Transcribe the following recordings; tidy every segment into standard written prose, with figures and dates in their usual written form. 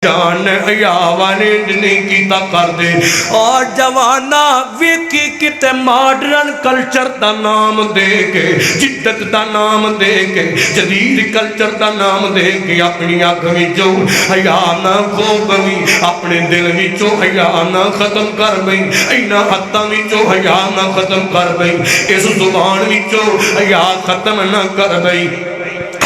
جان حیا والے نہیں کیتا کر دے اور جوانا ویکھی کتے ماڈرن کلچر دا نام دے کے جدت دا نام دے کے جدید کلچر دا نام دے کے اپنی آنکھ وچوں حیا نہ کھو گئی اپنے دل وچوں حیا نہ ختم کر گئی اینا ہاتھاں وچوں حیا نہ ختم کر گئی اس زبان وچوں حیا ختم نہ کر گئی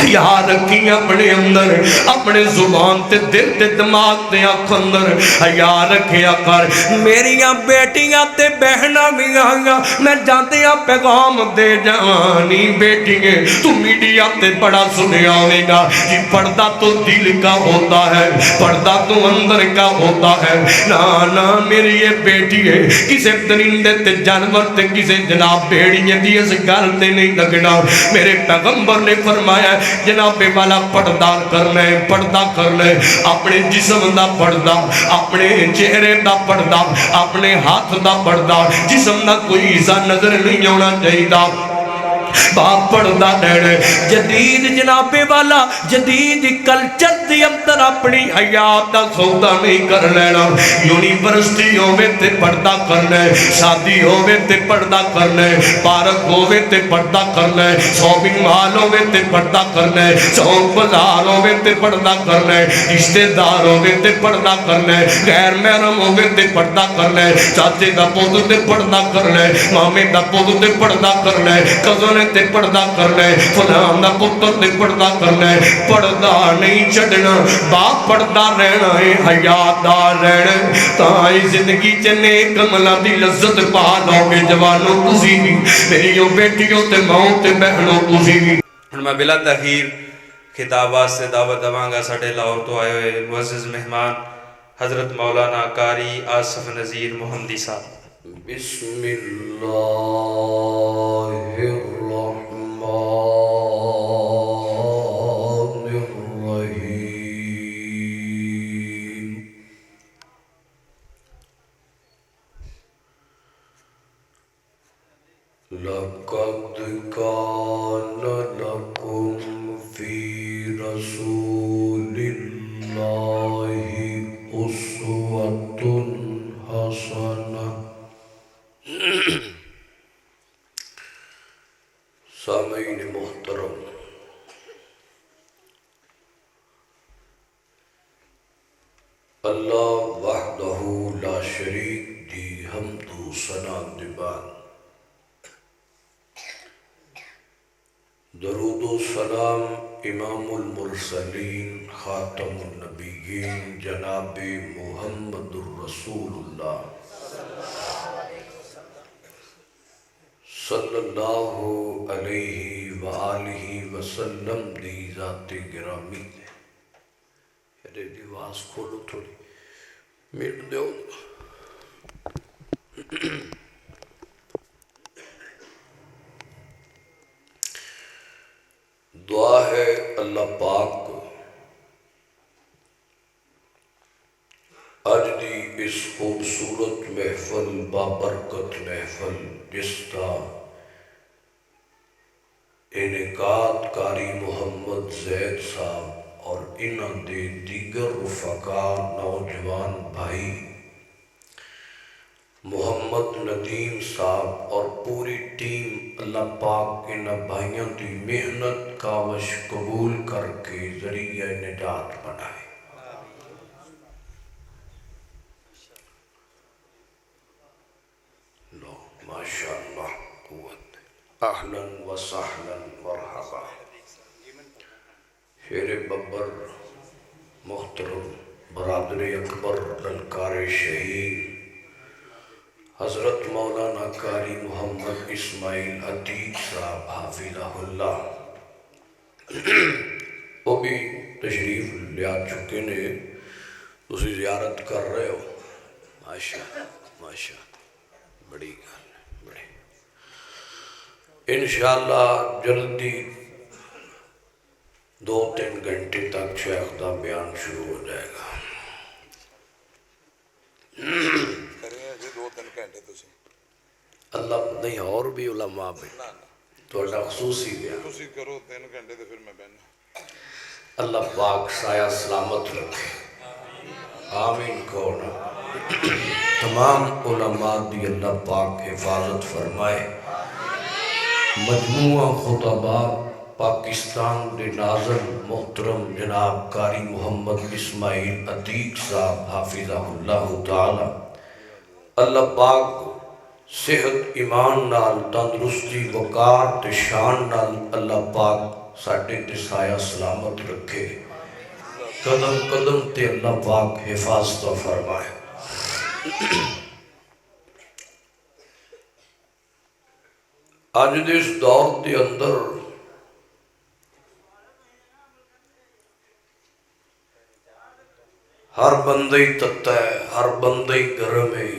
یاد رکھی اپنے اندر اپنے زبان تے دل تے دماغ تے آنکھ اندر یاد رکھیا کر میریاں بیٹیاں تے بہناں بھی آئیاں میں جاندیاں پیغام دے جوانی بیٹیاں تو میڈیا تے بڑا سنیا ہوئے گا یہ پردہ تو دل کا ہوتا ہے پردہ تو اندر کا ہوتا ہے نا میری یہ بیٹی ہے کسے درندے تے جانور تے کسے جناب بیڑیاں دی اس گل تے نہیں لگنا میرے پیغمبر نے فرمایا جناب والا پردہ کرنا ہے پردہ کرنا ہے اپنے جسم دا پردہ اپنے چہرے دا پردہ اپنے ہاتھ دا پردہ جسم دا کوئی ایزا نظر نہیں ہونا چاہیے باپ پردہ دینے جدید جناب والا جدید کلچر دی اندر اپنی حیات دا سودا نہیں کر لینا یونیورسٹی ہوئے تے پردہ کرنا ہے شادی ہوئے تے پردہ کرنا ہے پارک ہوئے تے پردہ کرنا ہے شاپنگ مال ہوئے تے پردہ کرنا ہے چوک بازار ہوئے تے پردہ کرنا ہے رشتہ دار ہوئے تے پردہ کرنا ہے غیر محرم ہوئے تے پردہ کرنا ہے چاچے دا پوت تے پردہ کرنا ہے مامے دا پوت تے پردہ کرنا ہے کزن تے پردہ کرنا ہے فلان دا پتر تے پردہ کرنا ہے پردہ نہیں چھڑنا باپ پردہ رہنا ہے حیات دار رہنا تائی زندگی چنے کملہ دی لذت پا لوگے جوانوں تسی بھی میریوں بیٹیوں تے ماؤں تے بہنوں تسی بھی میں بلا تاخیر خطابات سے دعوت دوانگا ساڑھے لاہور تو آئے ہوئے معزز مہمان حضرت مولانا قاری آصف نذیر محمدی صاحب بسم اللہ الرحمن الرحیم لقد كان لكم في رسول الله أسوة حسنة سامعین محترم اللہ وحدہ لا شریک دی حمد و ثنا دبان درود و سلام امام المرسلین خاتم النبیین جناب محمد الرسول اللہ صلی اللہ علیہ وآلہ وسلم دی ذات گرامی دے ارے دی آواز کھولو تھوڑی میٹ دیو دعا ہے اللہ پاک آج دی اس خوبصورت محفل بابرکت محفل جس کا انعقاد قاری محمد زید صاحب اور انہاں دے دیگر رفقا نوجوان بھائی محمد ندیم صاحب اور پوری ٹیم اللہ پاک انہاں بھائیوں دی محنت کاوش قبول کر کے ذریعہ نجات بنائے لو ماشاءاللہ قوت اہلاً و سہلاً مرحبا شیر ببر محترم برادر اکبر للکار شہید حضرت مولانا قاری محمد اسماعیل عتیق صاحب حافظہ اللہ وہ بھی تشریف لیا چکے نے اسی زیارت کر رہے ہو ماشاء بڑی گل بڑی انشاءاللہ جلدی 2-3 گھنٹے تک شیخ دا بیان شروع ہو جائے گا اللہ نہیں اور بھی علماء بھی تو اللہ خصوصی بیان کرو 3 گھنٹے تو پھر میں بہنا اللہ پاک سایہ سلامت رکھے آمین کہنا۔ تمام علماء دی اللہ پاک حفاظت فرمائے۔ مجموعہ خطباء پاکستان دے ناظر محترم جناب قاری محمد اسماعیل عتیق صاحب حافظہ اللہ تعالی، اللہ پاک صحت ایمان نال تندرستی وقار تے شان نال اللہ پاک ساڈے تے سایہ سلامت رکھے، قدم قدم تے اللہ پاک حفاظت فرمائے۔ آج دے اس دور دے اندر ہر بندہ ہی تتا ہے، ہر بندہ ہی گرم ہے،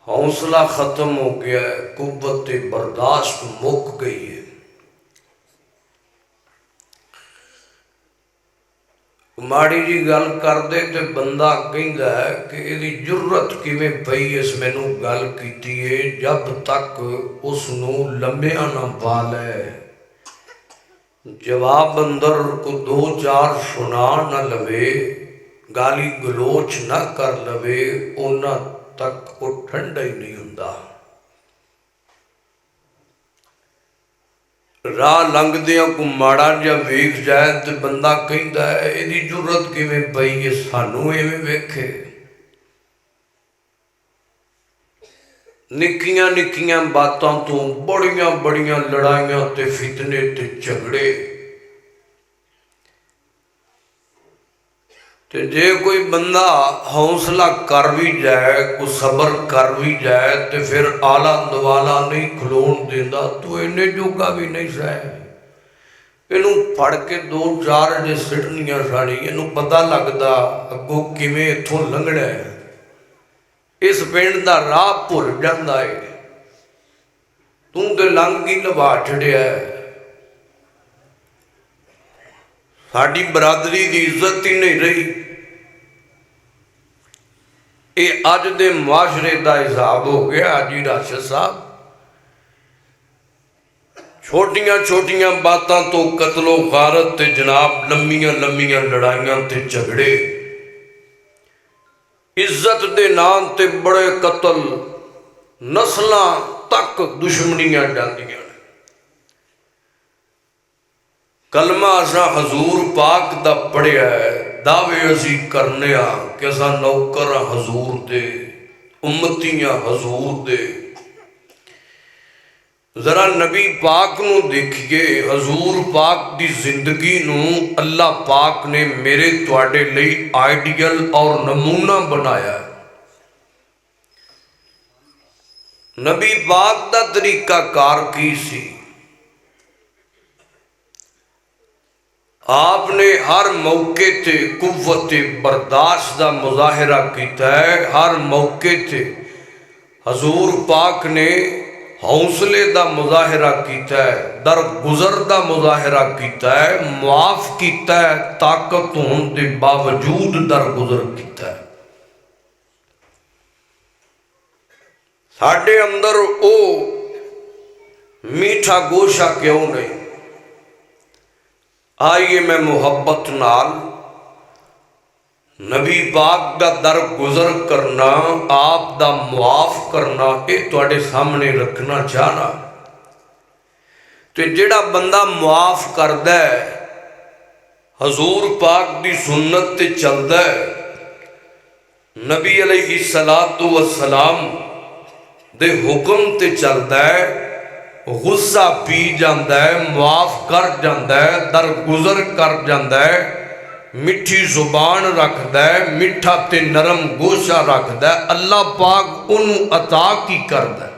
حوصلہ ختم ہو گیا ہے، قوت برداشت مک گئی ہے۔ ماڑی جی گل کر دے تے بندہ کہندا ہے کہ ایدی جرت کیویں پئی اس مینوں گل کیتی ہے، جب تک اس نو لمبیاں نہ پا لے، جواب اندر کو دو چار سنا نہ لوے، گالی گلوچ نہ کر لوے، اونا تک وہ ٹھنڈا ہی نہیں ہوندا۔ راہ لنگدیاں کو ماڑا جا ویکھ جائے تے بندہ کہندا ہے ایدی جرت کیویں پئی ہے سانوں ایویں ویکھے۔ نکیاں نکیاں باتاں تو بڑیاں بڑیاں لڑائیاں تے فتنے تے جھگڑے، تے جے کوئی بندہ حوصلہ کر بھی جائے، کوئی صبر کر بھی جائے تے پھر آلہ دوالا نہیں کھلون دیندا، تو انہیں جوگا بھی نہیں سائے۔ انہوں پڑھ کے دو چار جے سٹنیاں ساڑی، انہوں پتہ لگدا اگوں کیویں اتھوں لنگڑا ہے، اس پنڈ دا راہ بھول جاندا ہے، توں تے لنگ کی لبا چھڑیا ہے۔ ساڑی برادری دی عزت ہی نہیں رہی۔ اے آج دے معاشرے دا حساب ہو گیا جی راشد صاحب، چھوٹیاں چھوٹیاں باتاں تو قتل و غارت تے جناب لمبیاں لمبیاں لڑائیاں تے جھگڑے، عزت دے نام تے بڑے قتل، نسلاں تک دشمنیاں جاندیاں۔ کلمہ اساں حضور پاک دا پڑھیا ہے، دعوے اسی کرنے کہ اساں نوکر حضور دے، امتیاں حضور دے۔ ذرا نبی پاک نو دیکھئے، حضور پاک دی زندگی نو اللہ پاک نے میرے تواڈے لئی آئیڈیل اور نمونہ بنایا ہے۔ نبی پاک دا طریقہ کار کی سی؟ آپ نے ہر موقع تے قوت برداشت دا مظاہرہ کیتا ہے، ہر موقع تے حضور پاک نے حوصلے دا مظاہرہ کیتا ہے، درگزر دا مظاہرہ کیتا ہے، معاف کیتا ہے، طاقت ہون دے باوجود درگزر کیتا ہے۔ ساڈے اندر او میٹھا گوشہ کیوں نہیں؟ آئیے میں محبت نال نبی پاک دا درگزر کرنا، آپ دا معاف کرنا، اے تواڈے سامنے رکھنا چاہنا۔ تے جڑا بندہ معاف کردا ہے، حضور پاک دی سنت تے چلدا ہے، نبی علیہ السلام دے حکم تے چلدا ہے، غصہ پی جاندہ ہے، معاف کر جاندہ ہے، درگزر کر جاندہ ہے، مٹھی زبان رکھدا ہے، مٹھا تے نرم گوشہ رکھدا ہے، اللہ پاک انہوں عطا کی کردا ہے۔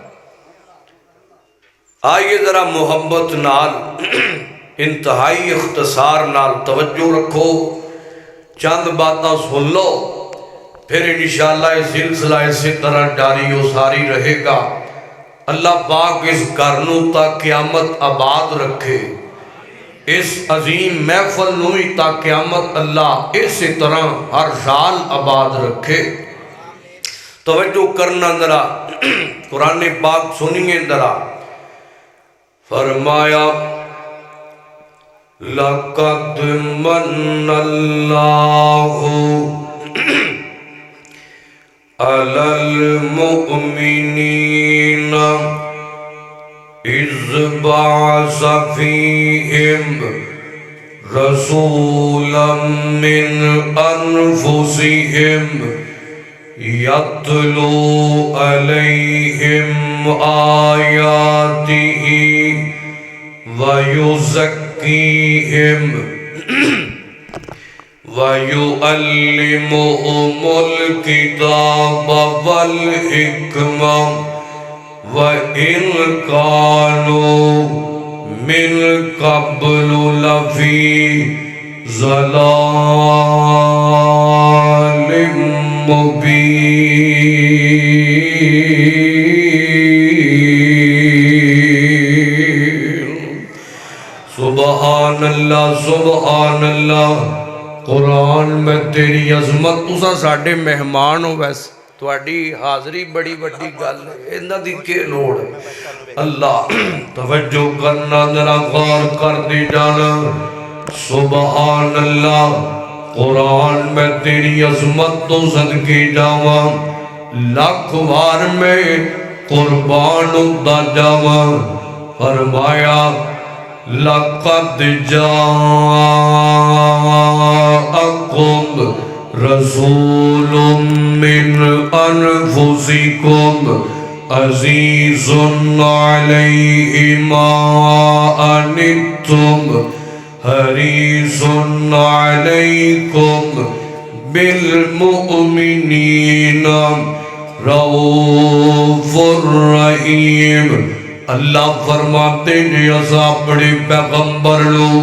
آئیے ذرا محبت نال انتہائی اختصار نال توجہ رکھو، چند باتاں سن لو، پھر انشاءاللہ یہ سلسلہ اسی طرح جاری و ساری رہے گا۔ اللہ پاک اس گھرنوں تا قیامت آباد رکھے، اس عظیم محفل نوی تا قیامت اللہ اسی طرح ہر سال آباد رکھے۔ توجہ کرنا ذرا، قرآن پاک سنیے ذرا۔ فرمایا لقد من اللہ علی المؤمنین اذ بعث فیہم رسولا من انفسہم یتلو علیہم آیاتہ وَيُزَكِّيهِمْ وَيُعَلِّمُهُمُ الْكِتَابَ وَالْحِكْمَةَ وَإِنْ كَانُوا مِنْ قَبْلُ لَفِي ضَلَالٍ مُبِينٍ۔ سبحان اللہ سبحان اللہ۔ قرآن میں تیری عظمت، تساں ساڈے مہمان ہو، ویسے تہاڈی حاضری بڑی بڑی گل ہے، انہاں دی کی لوڑ ہے؟ اللہ توجہ کرنا، ذرا غور کر دی جانا۔ سبحان اللہ۔ قرآن میں تیری عظمت تو صدقے جاواں، لاکھ بار میں قربان ہوتا جاواں۔ فرمایا لَقَدْ جَاءَكُمْ رَسُولٌ مِّنْ أَنفُسِكُمْ عَزِيزٌ عَلَيْهِ مَا عَنِتُّمْ حَرِيصٌ عَلَيْكُمْ بِالْمُؤْمِنِينَ رَءُوفٌ رَحِيمٌ۔ اللہ فرماتے ہیں اسا اپنے پیغمبر لو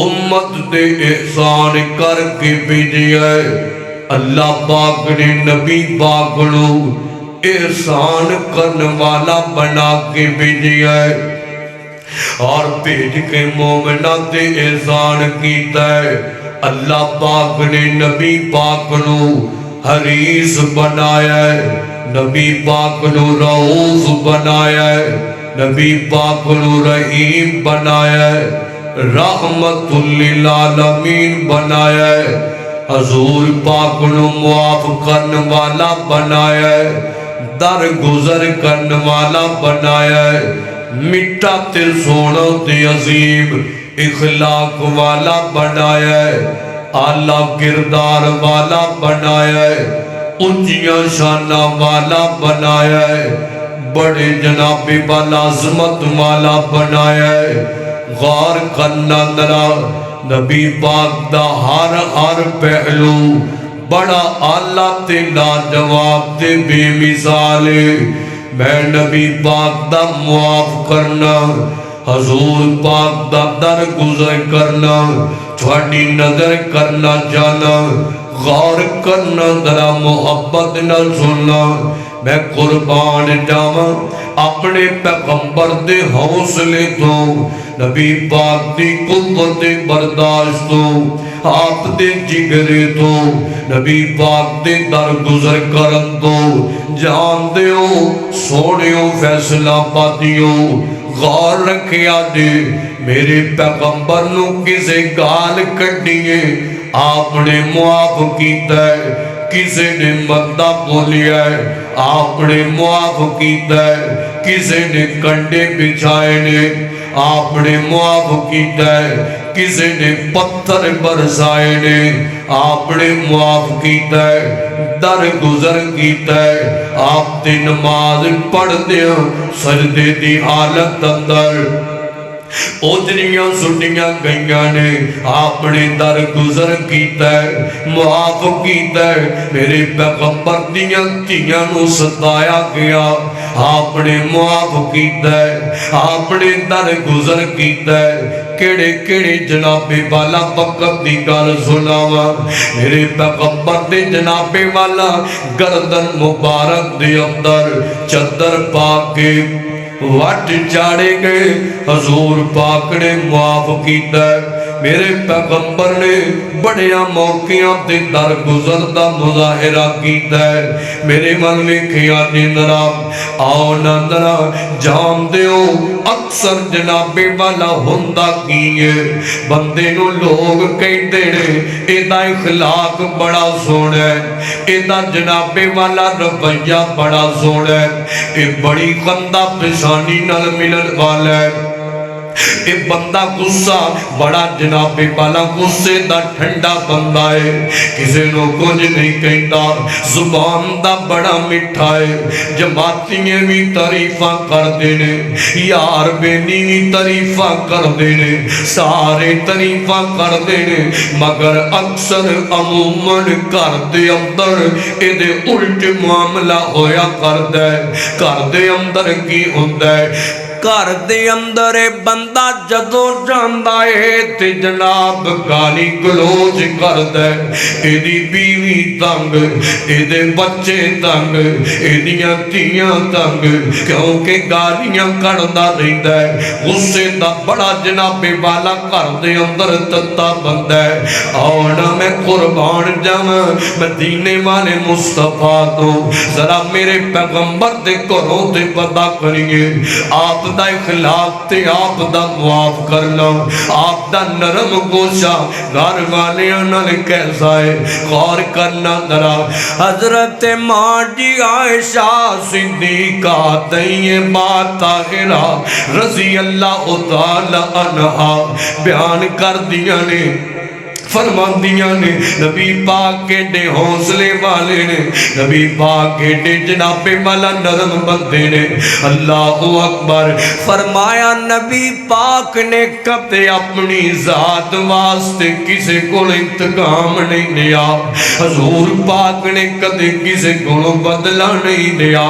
امت دے احسان کر کے بھیجیا ہے۔ اللہ پاک نے نبی پاک لو احسان کرنے والا بنا کے بھیجیا ہے، اور بھیج کے مومنہ دے احسان کیتا ہے۔ اللہ پاک نے نبی پاک لو حریص بنایا ہے، نبی پاک لو رؤوف بنایا ہے، نبی پاک لو رحیم بنایا ہے، رحمت للعالمین بنایا ہے، حضور پاک لو معاف کرنے والا بنایا ہے، درگزر کرنے والا بنایا ہے، مٹا تے سونا تے عظیم اخلاق والا بنایا ہے، اعلیٰ کردار والا بنایا ہے، اونچیاں شانہ والا بنایا ہے، بڑے جناب والا عظمت والا بنایا ہے۔ غور کرنا ذرا، نبی پاک دا ہر پہلو بڑا اعلیٰ تے لاجواب تے بے مثال ہے۔ میں نبی پاک دا معاف کرنا، حضور پاک دا درگزر کرنا، تھوڑی نظر کرنا جانا، غور کرنا ذرا، محبت نہ سننا۔ میں قربان جاواں اپنے پیغمبر دے حوصلے تو، نبی پاک دی قوت برداشت تو، آپ دے جگرے تو، نبی پاک دے درگزر کرن تو، جان دیو سوڑیو فیصلہ پاتیو۔ غور رکھیا جے میرے پیغمبر نو کسے گال کٹیے آپ نے معاف کیتا ہے، کسے نے مدہ بولیا ہے آپ نے معاف کیتا ہے، کسے نے کنڈے بچھائے نے آپ نے معاف کیتا ہے، کسے نے پتھر برسائے نے آپ نے معاف کیتا ہے، درگزر کیتا ہے۔ آپ دی نماز پڑھ دیا سجدے دی حالت اندر اوجریاں سٹیاں گئیاں نے آپ نے درگزر کیتا ہے، معاف کیتا ہے۔ میرے پیغمبر دیاں تیاں نو ستایا گیا آپ نے معاف کیتا ہے، آپ نے درگزر کیتا ہے۔ کیڑے کیڑے جناب والا وقت دی گل سناواں، میرے پیغمبر دے جناب والا گردن مبارک دے اندر چادر پا کے وٹ چاڑے گئے، حضور پاک نے معاف کیتا ہے۔ میرے پیغمبر نے بڑیا موقعوں تے در گزر دا مظاہرہ کیتا ہے میرے من ویکھیا جناب آؤ نندرا جان دیو اکثر جناب والا ہوندا کی ہے بندے نو لوگ کہندے نے ایدا اخلاق بڑا سونا ہے ایدا جناب والا رویہ بڑا سونا ہے اے بڑی گندا پیشانی نال ملن والا ہے اے بندہ غصہ بڑا جناب والا غصے دا ٹھنڈا بندہ ہے کسی نو کچھ نہیں کہتا زبان دا بڑا مٹھا ہے جماعتیاں بھی تعریفاں کر دینے یار بینی بھی تعریفاں کر دینے سارے تعریفاں کر دینے مگر اکثر عموماً کر دے اندر اے دے الٹ معاملہ ہویا کر دے کر دے اندر کی ہوندہ ہے گھر دے اندر بندہ جدو جاندا ہے تے جناب گالی گلوچ کردا ہے ایدی بیوی تنگ ایدے بچے تنگ ایدیاں تیاں تنگ کیونکہ گالیاں کردا رہندا ہے غصے دا بڑا جناب والا گھر دے اندر تتا بندہ ہے اور میں قربان جاواں مدینے والے مصطفیٰ تو ذرا میرے پیغمبر دے گھروں تے پتہ کریے آپ دا اخلاق تے آپ دا معاف کرنا آپ دا نرم گوشہ گھر والیاں نال کیسا ہے غور کرنا ذرا حضرت ماں جی عائشہ صدیقہ طیبہ طاہرہ رضی اللہ تعالی عنہا بیان کر دیا نے فرمان دیا نے نبی پاک کے دے حوصلے والے نے نبی پاک کے دے جناب والا نرم بندے نے اللہ اکبر فرمایا نبی پاک نے کبھی اپنی ذات واسطے کسی کو انتقام نہیں لیا حضور پاک نے کبھی کسی کو بدلہ نہیں لیا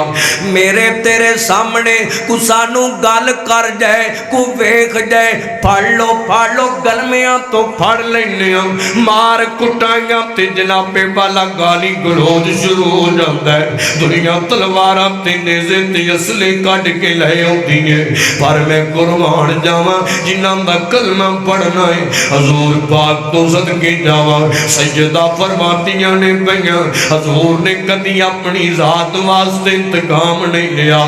میرے تیرے سامنے کو سانو گل کر جائے کو ویکھ جائے پھڑ لو گلمیاں تو پھڑ لینے مار کٹائیاں تے جناب والا گالی گلوچ شروع ہو جاتا ہے دنیا تلواراں تے نیزے تے اسلحے کٹ کے لے ہوتی ہے پر میں قربان جاواں جنہاں دا کلمہ پڑھنا ہے حضور پاک تو صدقے جاواں سیدہ فرماتیاں نے پئیاں حضور نے کدی اپنی ذات واسطے انتقام نہیں لیا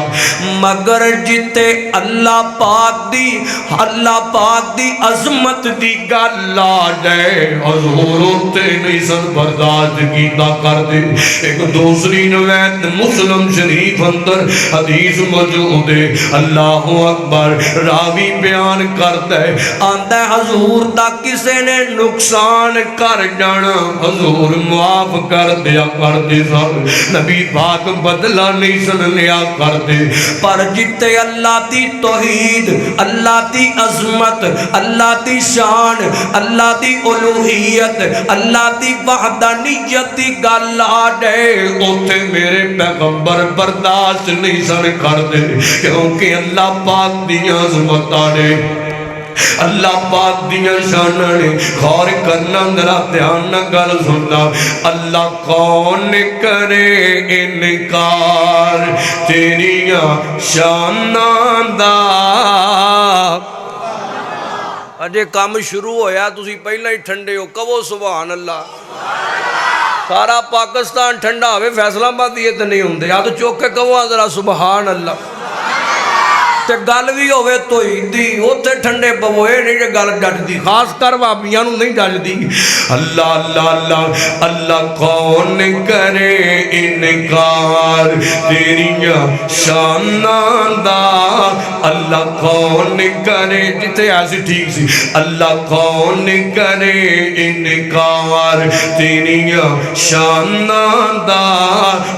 مگر جتے اللہ پاک دی عظمت دی گل آ جائے حضور ہوتے نہیں سن برداشت کیتا کر دے ایک دوسری روایت مسلم شریف اندر حدیث موجود ہے اللہ اکبر راوی بیان کرتا ہے آندا ہے حضور دا کسے نے نقصان کر جانا حضور معاف کر دیا کر دے سن نبی پاک بدلہ نہیں سن لیا کر دے پر جتے اللہ دی توحید اللہ دی عظمت اللہ دی شان اللہ دی الوہیت اللہ دی وحدانیت دی گل آ جائے اوتھے میرے پیغمبر برداشت نہیں سن کر دے کیونکہ اللہ پاک دی عظمتاں نے اللہ پاک دیاں شاناں نے غور کرنا ذرا دھیان نہ گل سننا اللہ کون کرے انکار تیریاں شاناں دا اجے کام شروع ہویا تسی پہلا ہی ٹھنڈے ہو کہو سبحان اللہ سارا پاکستان ٹھنڈا ہوئے فیصلہ آباد یہ تو نہیں ہوندے یا تو چوک کے کہو ذرا سبحان اللہ تے گل بھی ہوئے تو ہی دی اوتھے ٹھنڈے پوئے نہیں جو گل جٹ دی خاص کر بابیاں نو نہیں جٹ دی اللہ اللہ اللہ اللہ کون کرے انکار تیریاں شاناں دا اللہ کون کرے جتے ایسی ٹھیک سی اللہ کون کرے انکار تیریاں شاناں دا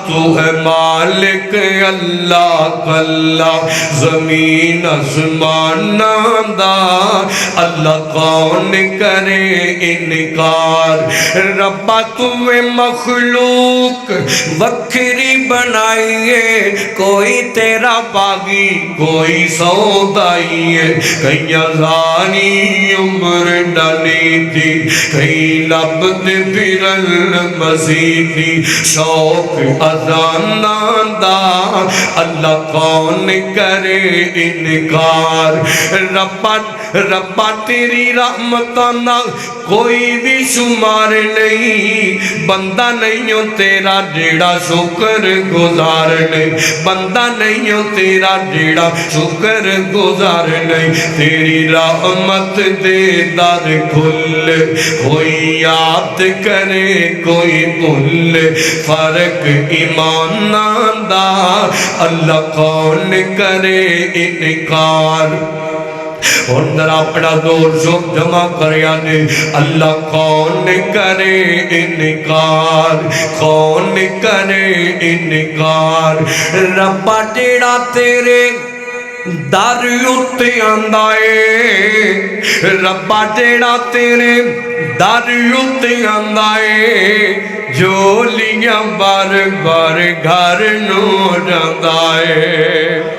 تو ہے مالک اللہ کلا زمین آسمان دا اللہ کون کرے انکار ربا تمہیں مخلوق وکھری بنائیے کوئی تیرا باغی کوئی سودائی ہے کئی ازانی عمر ڈالی تھی کئی لب دے پھرل مزید تھی شوق ازانہ دا اللہ کون کرے انکار ربا تیری رحمتاں نال کوئی بھی شمار نہیں بندہ نہیں ہو تیرا جیڑا شکر گزار نہیں بندہ نہیں ہو تیرا جیڑا شکر گزار نہیں تیری رحمت دے در کھل کوئی یاد کرے کوئی بھول فرق ایمان دا اللہ کون کرے انکار اور ذرا اپنا دور شوق جمع کریا نے اللہ کون کرے انکار کون کرے انکار ربا جیڑا تیرے در اتے آندا اے ربا جیڑا تیرے در اتے آندا اے جولیاں بار بار گھر نو جاندا اے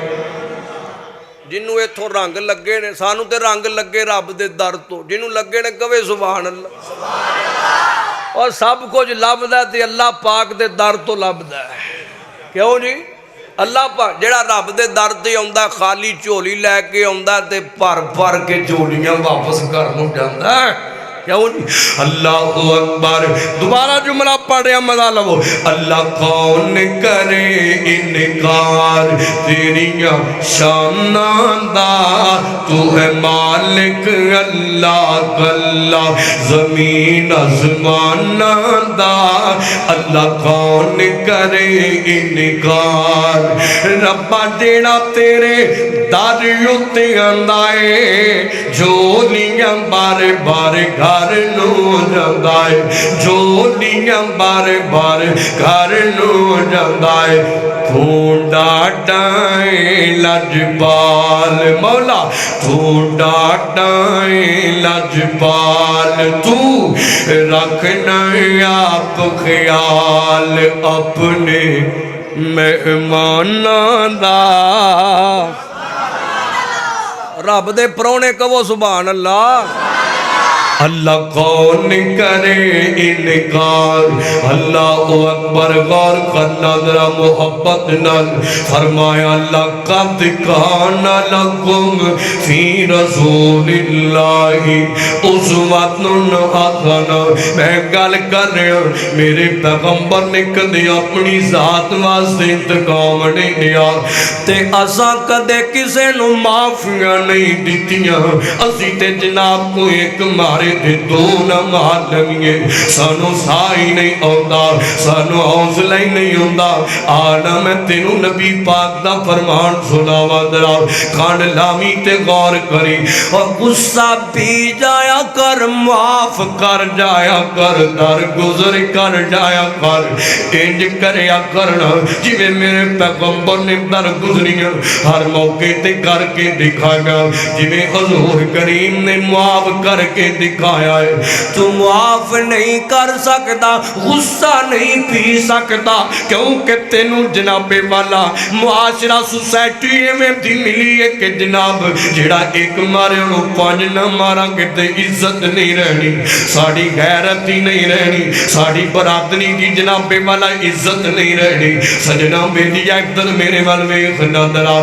جنہوں ایتھوں رنگ لگے نے سانوں تے رنگ لگے رب دے در تو جنہوں لگے نے کہے سبحان اللہ اور سب کچھ لبدا ہے تے اللہ پاک دے در تو لبدا ہے کیوں جی اللہ پاک جڑا رب دے در تے آندا خالی جھولی لے کے آندا تے بھر کے جھولیاں واپس گھر نوں جاندا ہے کیوں جی اللہ اکبر دوبارہ جملہ پڑھ رہا مزہ لو اللہ کون کرے انکار تیریاں شاناں دا تو ہے مالک اللہ کلا زمین آسماناں دا اللہ کون کرے انکار ربا جیڑا تیرے در اتے آندا اے جھولیاں بار بار گھر نو جاندا اے جھولیاں بار بار گھر نو جاندا اے تو ڈاٹائیں لجپال مولا تو ڈاٹائیں لجپال تو رکھنا آپ خیال اپنے مہماناں دا رب دے پرونے کہو سبحان اللہ اللہ کون کرے انکار اللہ اکبر غور کرنا ذرا محبت نال فرمایا لقد کان لکم فی رسول اللہ اسوۃ حسنہ میں گل کر رہا میرے پیغمبر نے کدے اپنی ذات واسطے انتقام نہیں لیا تے اساں کدے کسے نو معافیاں نہیں دتیاں اسی تے جناب کو ایک مارے دے دو نہ مار لگیے سانو سائی نہیں آندا سانو حوصلہ ہی نہیں ہوندا آنا میں تینوں نبی پاک دا فرمان سناواں ذرا کان لامی تے غور کری اور غصہ پی جایا کر معاف کر جایا کر درگزر کر جایا کر انج کریا کرنا جی میرے پیغمبر نے درگزریاں ہر موقع تے کر کے دکھایا جی حضور کریم نے معاف کر کے دکھایا ہے تو معاف نہیں کر سکتا غصہ نہیں پی سکتا کیونکہ تینوں جناب والا معاشرہ سوسائٹی میں بھی ملی ہے کہ جناب جڑا ایک مارے انہوں پانچ نہ مارا گے تے عزت نہیں رہنی ساڑی غیرت ہی نہیں رہنی ساڑی برادری دی جناب والا عزت نہیں رہنی سجنہ میری اکتر میرے والوے خندرہ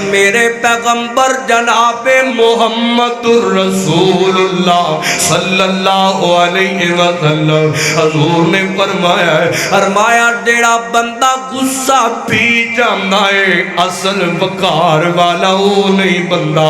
میرے پیغمبر جناب محمد رسول اللہ صلی اللہ علیہ وسلم حضور نے فرمایا جیڑا بندہ غصہ پی جانا ہے اصل وقار والا وہ نہیں بندہ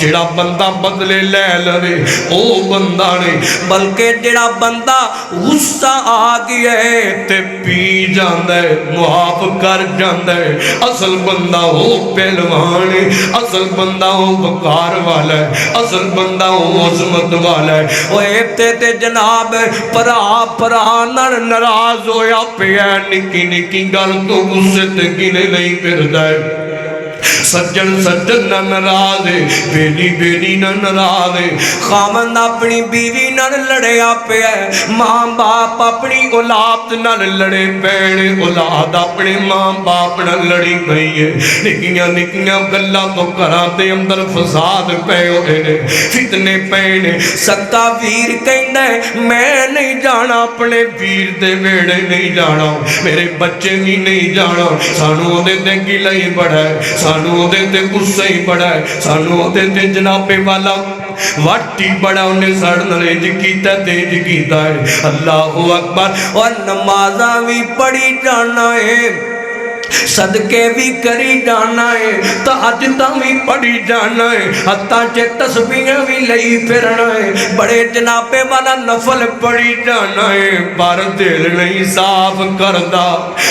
جیڑا بندہ بدلے لے لے او بندہ نہیں بلکہ جیڑا بندہ غصہ آ گیا ہے تے پی جاندہ ہے معاف کر جاندہ ہے اصل بندہ وہ پہلوان ہے اصل بندہ وہ وقار والا ہے اصل بندہ وہ عظمت والا ہے وہ ایتے تے جناب پرا نراز ہویا پیا نکی نکی گل تو غصے تے گنے نہیں پھردا ہے سجن سجن نہ ناراض ہے بیلی بیلی نہ ناراض ہے خامند اپنی بیوی نہ لڑیا پیا ہے ماں باپ اپنی اولاد نہ لڑے پینے اولاد اپنے ماں باپ نہ لڑی گئی ہے نکیاں نکیاں گلاں تو کراں دے اندر فساد پے ہوئے نے فتنے پینے سکا ویر کہندا ہے میں نہیں جانا اپنے پیر دے ویڑے نہیں جانا میرے بچے بھی نہیں جانا سانو دے تے گلہ ہی بڑا ہے سانو دے تے غصہ ہی بڑا ہے سانو دے تے جناب والا واٹی بڑا انہیں سڑن رج کیتا تیج کیتا ہے اللہ اکبر اور نمازاں بھی پڑھی جانا ہے صدقے بھی کری جانا ہے تہجداں بھی پڑھی جانا ہے حتیٰ کہ تسبیحاں بھی لئی پھرنا ہے بڑے جناب والا نفل پڑھی جانا ہے پر دل نہیں صاف کردا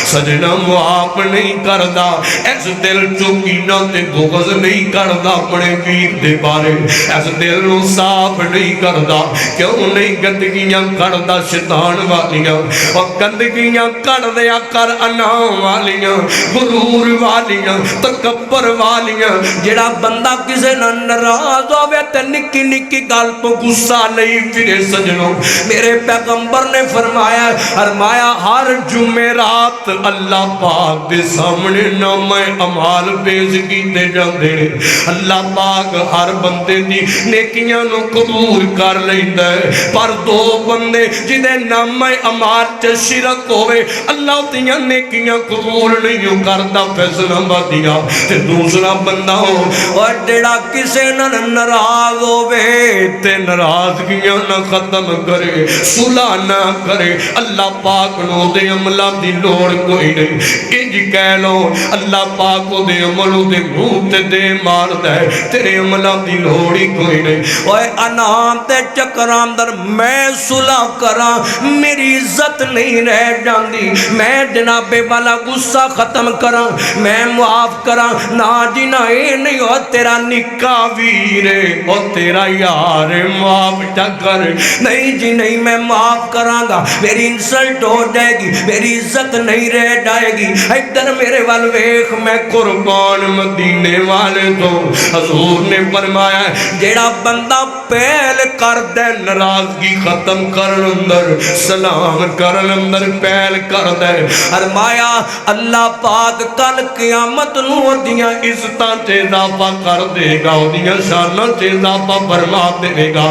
سجنا معاف نہیں کردا اس دل چوں کینہ تے بغض نہیں کردا اپنے پیر دے بارے اس دل نو صاف نہیں کردا کیوں نہیں گندگیاں کردا شیطان والیاں اور گندگیاں کر دیا کر انا والیاں غرور والیاں تکبر والیاں جڑا بندہ کسے نہ ناراض ہوے تے نکی نکی گل تو غصہ نہیں پھرے سجنوں میرے پیغمبر نے فرمایا ہر جمعرات اللہ پاک دے سامنے نامہ اعمال پیش کیتے جاندے نے اللہ پاک ہر بندے دی نیکیاں نو قبول کر لیندا ہے پر دو بندے جدے نامہ اعمال تے شرک ہوے اللہ دیاں نیکیاں قبول نہیں کرتا فیصلہ بادیا تے دوسرا بندہ ہو اور جڑا کسے نہ ناراض ہوے تے ناراضگیاں نہ ختم کرے صلح نہ کرے اللہ پاک نو دے عملہ دی لوڑ کوئی نہیں انج کہہ لو اللہ پاک دے عمل دے منہ تے دے مار دے تیرے عملہ دی لوڑ ہی کوئی نہیں اوے انعام تے چکراں در میں صلح کراں میری عزت نہیں رہ جاندی میں جناب والا غصہ ختم کراں میں معاف کراں نا جی نا اے نہیں ہو تیرا نکا ویر او تیرا یار معاف چا کر نہیں جی نہیں میں معاف کراں گا میری انسلٹ ہو جائے گی میری عزت نہیں رہ جائے گی ادھر میرے وال ویکھ میں قربان مدینے والے تو حضور نے فرمایا جیڑا بندہ پہل کر دے ناراضگی ختم کرن اندر سلام کرن اندر پہل کر دے فرمایا اللہ پاک کل قیامت نو دیاں عزتاں تے اضافہ کر دے گا دیاں شاناں تے اضافہ فرما دے گا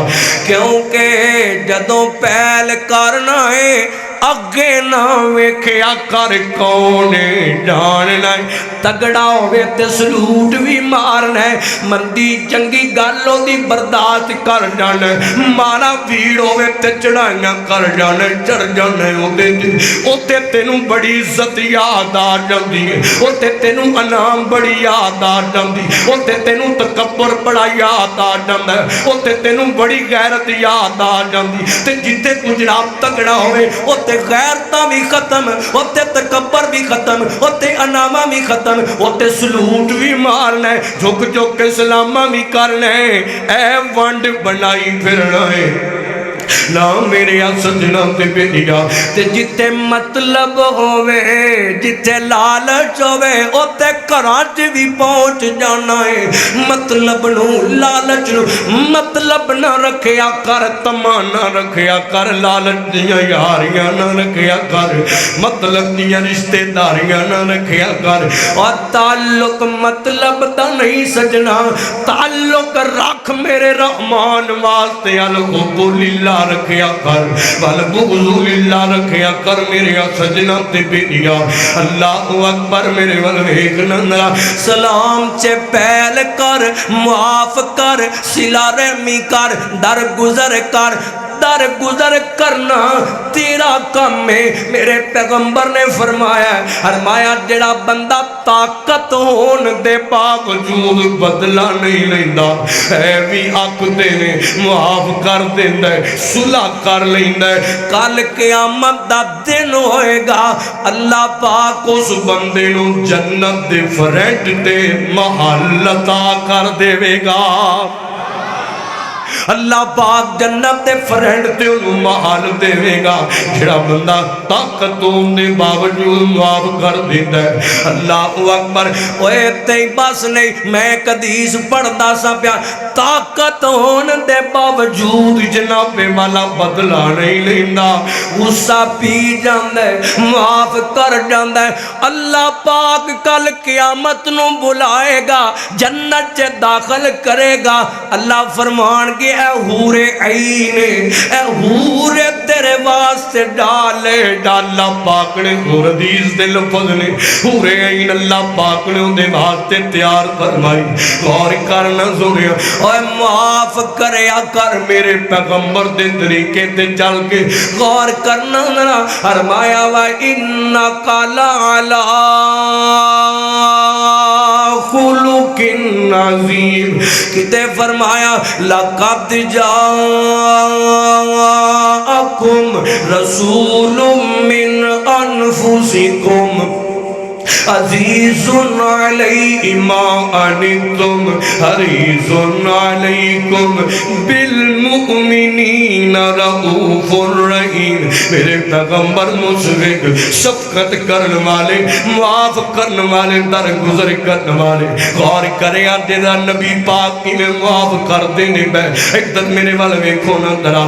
کیونکہ جدوں پہل کرنا ہے اگے نہ ویکھیا کر کونے جاننا ہے تگڑا ہوئے تے سلوٹ بھی مارنا ہے مندی چنگی گالوں دی برداشت کر جانا ہے مارا بھیڑ ہوئے تے چڑھائیاں کر جانا ہے چڑھ جانا ہے اوتے تینوں بڑی عزت یاد آ جاندی ہے اوتے تینوں انعام بڑی یاد آ جاندی اوتے تینوں تکبر بڑا یاد آ جاندا ہے اوتے تینوں بڑی غیرت یاد آ جاندی تے جتے کو جناب تگڑا ہوئے اوتے غیرتاں بھی ختم ہوتے تکبر بھی ختم ہوتے انعامہ بھی ختم ہوتے سلوٹ بھی مارنا ہے جھک جھک کے سلامہ بھی کرنا ہے اے ونڈ بنائی پھرنا ہے نا میرے سجنا تے بیٹیا تے جتے مطلب ہوئے جتے لالچ ہوئے اوتے کراچ بھی پہنچ جانا ہے مطلب نو لالچ نو مطلب نہ رکھیا کر تمنا نہ رکھیا کر لالچ دیاں یاریاں نہ رکھیا کر مطلب دیاں رشتے داریاں نہ رکھیا کر اور تعلق مطلب تا نہیں سجنا تعلق رکھ میرے رحمان واسطے الحب للہ رکھیا کر والبغض للہ رکھیا کر میرے سجنا تے بیٹیا اللہ اکبر میرے والویکنا سلام چے پہل کر معاف کر صلہ رحمی کر درگزر کر درگزر کرنا تیرا کام ہے میرے پیغمبر نے فرمایا جڑا بندہ طاقت ہون دے باوجود بدلہ نہیں لیندا اے بھی حق دے نے معاف کر دیندا ہے صلح کر لیندا ہے کل قیامت دا دن ہوئے گا اللہ پاک اس بندے نو جنت دے فرنٹ تے محل عطا کر دے گا اللہ پاک جنت دے فرنڈ تے انہوں محل دے گا جڑا بندہ طاقت ہونے باوجود معاف کر دیتا ہے اللہ اکبر اوے تے بس نہیں میں حدیث پڑھدا سا پیا طاقت ہونے دے باوجود جناب والا بدلہ نہیں لیندا غصہ پی جاندا ہے معاف کر جاندا ہے اللہ پاک کل قیامت نو بلائے گا جنت چ داخل کرے گا اللہ فرمان لگے اے حورے عینے اے حورے تیرے واسطے ڈالے ڈالا پاک نے حور حدیث دے لفظ نے حورے عین اللہ پاک نے ان دے واسطے تیار فرمائی غور کرنا سنیا اے معاف کریا کر میرے پیغمبر دے طریقے تے چل کے غور کرنا ذرا فرمایا وَإِنَّكَ لَعَلَىٰ خُلُقٍ عَظِيمٍ کتے فرمایا لَقَدْ جَاءَكُمْ رَسُولٌ مِّنْ أَنفُسِكُمْ عزیز علیہ ما عنتم حریص علیکم بالمؤمنین رؤوف الرحیم میرے پیغمبر مشفق شفقت کرنے والے معاف کرنے والے درگزر کرنے والے غور کرے تیرا نبی پاک کی میں معاف کر دینے بے ایک دن میرے والے ویکھو نا درا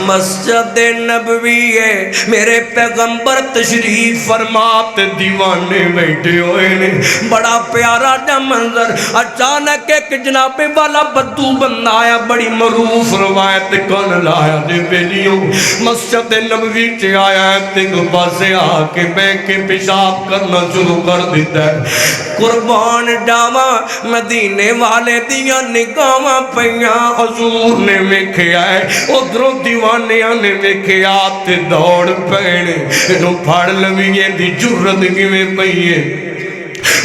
مسجد نبوی ہے میرے پیغمبر تشریف فرماتے دیوانے بیٹھے ہوئے نے بڑا پیارا جا منظر اچانک ایک جناب والا بدو بندہ آیا بڑی معروف روایت کون لایا دے بیلیوں مسجد نبوی چے آیا ہے تک پاسے آ کے بے کے پیشاب کرنا شروع کر دیتا ہے قربان جاوا مدینے والے دیا نگاواں پیاں حضور نے ویکھیا ہے ادھروں دیوانیاں نے ویکھیا تے دوڑ پینے انہوں پھاڑ لویے دی جرت کی میں پئیے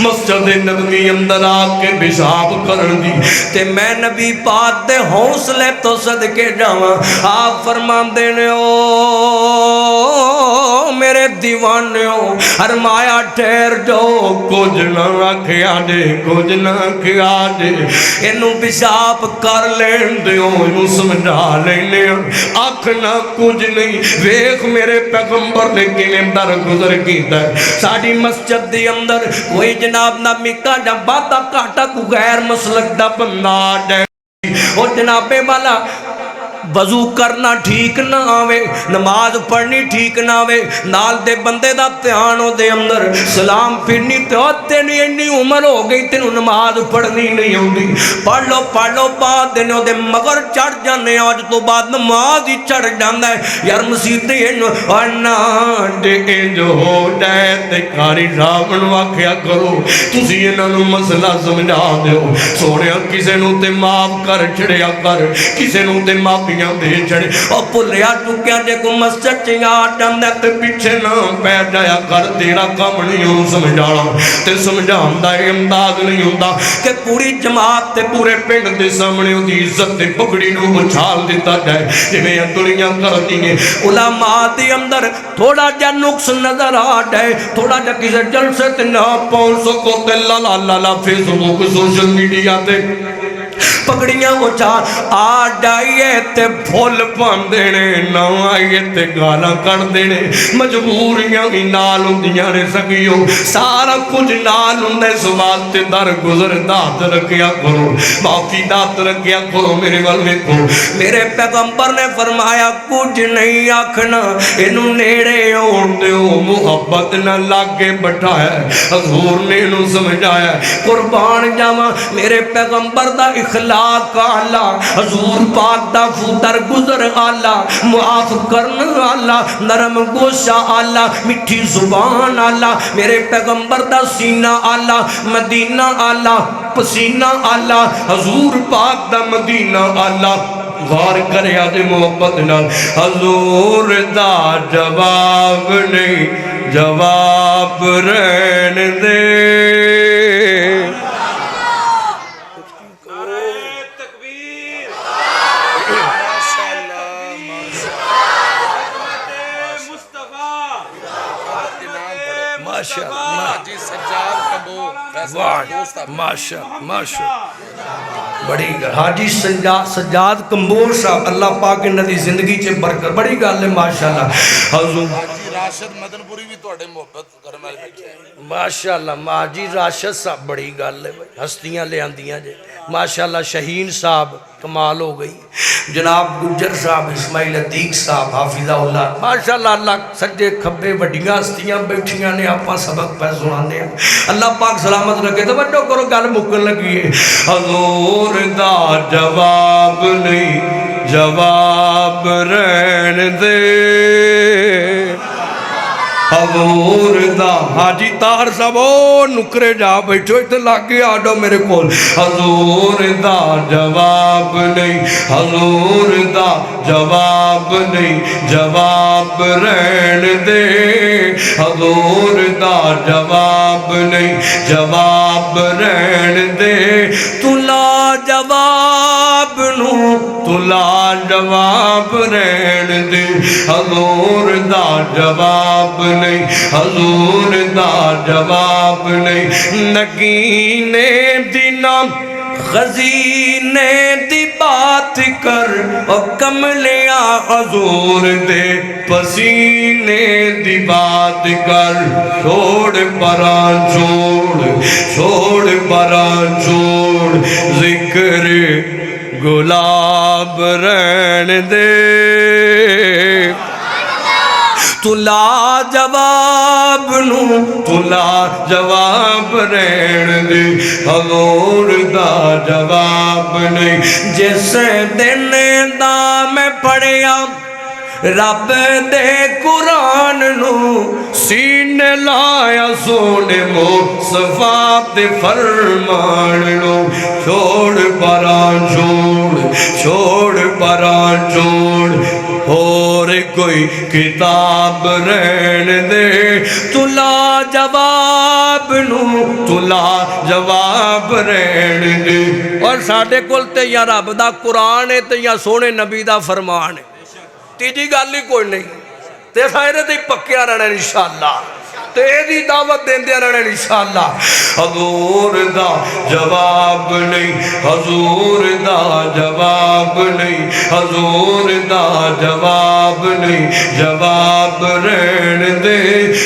مسجد نبوی اندر آکے پیشاب کرن دی تے میں نبی پاک دے حوصلے تو صدقے جاواں آپ فرمان دینے او میرے دیوانیوں فرمایا ٹھہر جو کچھ نہ رکھیا دے کچھ نہ کیا دے انہوں پیشاب کر لین دیو انہوں سمجھا لینے آنکھ نہ کچھ نہیں ویخ میرے پیغمبر نے کلیم در گزر کیتا ہے ساڑی مسجد دی اندر کوئی جناب نہ مکہ جب باتا کاٹا کو غیر مسلک دا بندہ جائے اور جنابے والا وضو کرنا ٹھیک نہ آوے نماز پڑھنی ٹھیک نہ آوے نال دے بندے دا تیانوں دے اندر سلام پھرنی تیوتے نہیں انی عمر ہو گئی تینوں نماز پڑھنی نہیں ہوندی پڑھ لو بعد دنوں دے مگر چڑھ جانے آج تو بعد نماز ہی چڑھ جاندہ ہے یار مسیطے انو انا دے جو ہو جائے تے کاری رابن واقعہ کرو تُسی انہوں مسئلہ سمجھا دے ہو سوڑے کسے نو تے معاف کر چھڑیا کر کسے نو تے معافی دے چھڑے اور پلیا چکیا جے کو مسجد چنگا جاندہ تے پیچھے نہ پیر جایا کر تیرا کام نہیں ہوں سمجھانا تے سمجھاندہ امداد نہیں ہوندہ کہ پوری جماعت تے پورے پینڈ دے سامنے دی عزت تے پکڑی نو اچھال دیتا جائے جی میں دنیا کر دیئے علماء دی اندر تھوڑا جا نقص نظر آ جائے تھوڑا جا کسے جلسے تے نہ پہنچ سکو تے لا فیس بک سوشل میڈیا تے پکڑیاں اچھا آ جائیے تے پھول پان دینے نہ آئیے تے گالا کر دینے مجبوریاں ہی نال ہوندیاں نے سکیو سارا کچھ نال ہوندے سوال تے در گزر دات رکھیا کرو معافی دات رکھیا کرو میرے والوے کو میرے پیغمبر نے فرمایا کچھ نہیں آکھنا انہوں نیڑے ہون دیو محبت نہ لاگے بٹھایا حضور نے انہوں سمجھایا قربان جاواں میرے پیغمبر دا اخلاق اللہ حضور پاک دا فوتر گزر اللہ معاف کرن اللہ نرم گوشہ اللہ مٹھی زبان اللہ میرے پیغمبر دا سینہ اللہ مدینہ اللہ پسینہ اللہ حضور پاک دا مدینہ اللہ غور کرے آدھے محبت نہ حضور دا جواب نہیں جواب رہن دے بڑی حاجی سجاد کمبور صاحب اللہ پاک انہاں دی زندگی چے برکت بڑی گل ہے ماشاءاللہ حضور حاجی راشد مدن پوری بھی تواڈے محبت کرن والے بیٹھے ہیں ماشاءاللہ حاجی راشد صاحب بڑی گل ہے ہستیاں لے آندیاں جے ماشاءاللہ شہین صاحب کمال ہو گئی جناب گجر صاحب اسماعیل عتیق صاحب حافظہ اللہ ماشاءاللہ اللہ سجے کھبے وڈیاں ہستیاں بیٹھیاں نے آپاں سبق پہ سنانے ہیں اللہ پاک سلامت رکھے توجہ کرو گل مکن لگی ہے حضور دا جواب نہیں جواب رہن دے حضور دا حاجی طاہر صاحب او نکرے جا بیٹھو اتنے لاگے آڈو میرے کول حضور دا جواب نہیں حضور دا جواب نہیں جواب رہن دے حضور دا جواب نہیں جواب رہن دے تلا جواب نو تلا جواب رہن دے حضور دا جواب نہیں حضور دا جواب نہیں نگینے دینا خزینے دی بات کر اور کملیا حضور دے پسینے دی بات کر چھوڑ پران چھوڑ پران چھوڑ ذکر گلاب رہن دے تلا جواب نو تلا جواب رہن دے حضور دا جواب نہیں جس دن دا میں پڑھیا رب دے قرآن نو سینے لایا سونے مصطفیٰ تے فرمان نو چھوڑ پران چھوڑ پران چھوڑ اور کوئی کتاب رہن دے تلا جواب نو تلا جواب رہن دے اور ساڑھے کل تے یا رب دا قرآن ہے تے یا سونے نبی دا فرمان ہے تیجی گل ہی کوئی نہیں تے سائرے تے پکیا رہنا انشاءاللہ تے دی دعوت دین دیا رہنا انشاءاللہ حضور دا جواب نہیں حضور دا جواب نہیں حضور دا جواب نہیں جواب رہن دے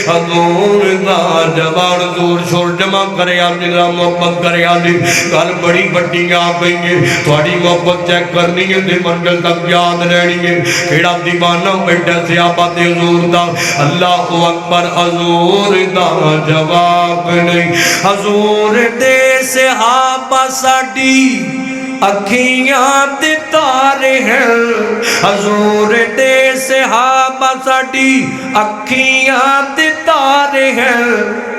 حضور دا جواب حضور شور جمع کرے آلی را محبت کرے آلی گل بڑی بڑی آ گئی ہے تھوڑی محبت چیک کرنی ہے دے منگل تک یاد رہنی ہے کھڑا دیوانہ بیٹھا سیابت حضور دا اللہ اکبر حضور دا جواب نہیں حضور دے صحابہ ساڑی اکھیاں دے تارے ہیں حضور دے صحابہ ساڑی اکھیاں دے تارے ہیں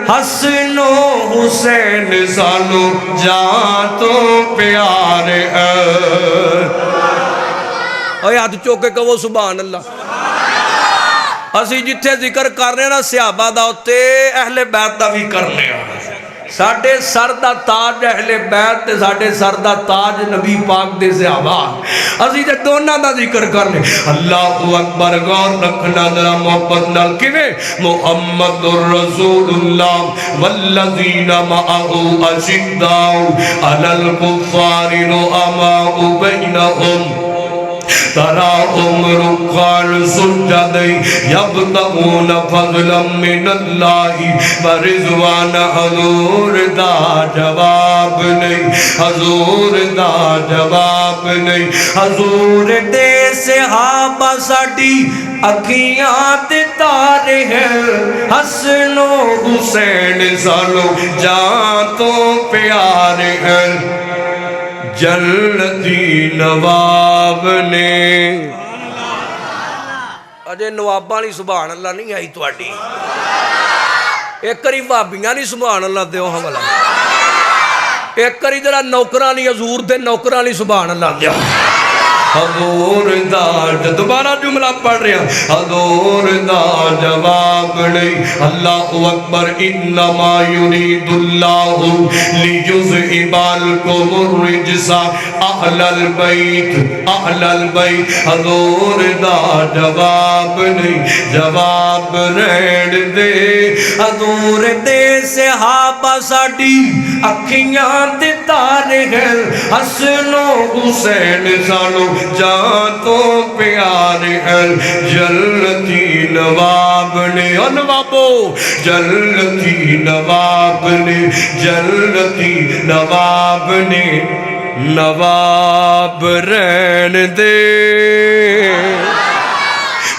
حسن و حسین سانو جان تو پیارے ہیں اور یاد چوکے کہو سبحان اللہ اسی جتھے ذکر کر رہے ہیں نا صحابہ دا ہوتے اہل بیت دا بھی کرنے ہیں ساڑھے سر دا تاج اہل بیت تے ساڑھے سر دا تاج نبی پاک دے صحابہ اسی جے دونہ دا ذکر کرنے اللہ اکبر غور رکھنا ذرا محبت نال کیویں محمد رسول اللہ والذین معه اشداء علی الکفار رحماء بینہم تراہم رکعاً سجدیں یبتغون فضلا من اللہ ورضوان حضور دا جواب نہیں حضور دا جواب نہیں حضور دے صحابہ ساڑی اکھیاں تے تارے ہیں حسن و حسین سانو جان تو پیارے ہیں جنتی نواب نے اجے نواباں نہیں سبحان اللہ نہیں آئی تواڈی ایک کری بھابیاں نہیں سبحان اللہ دیو حوالہ ایک کری ذرا نوکراں نہیں حضور دے نوکراں نہیں سبحان اللہ دیو حضور دا دوبارہ جملہ پڑھ رہے ہیں حضور دا جواب نہیں اللہ اکبر انما یرید اللہ لیذہب عنکم الرجس اہل البیت حضور دا جواب نہیں جواب رہن دے حضور دے صحابہ ساڑی اکھیاں دے تارے ہیں حسن و حسین سانو جان تو پیارے ہیں جنتی نواب نے نوابو جنتی نواب نے جنتی نواب نے نواب رہن دے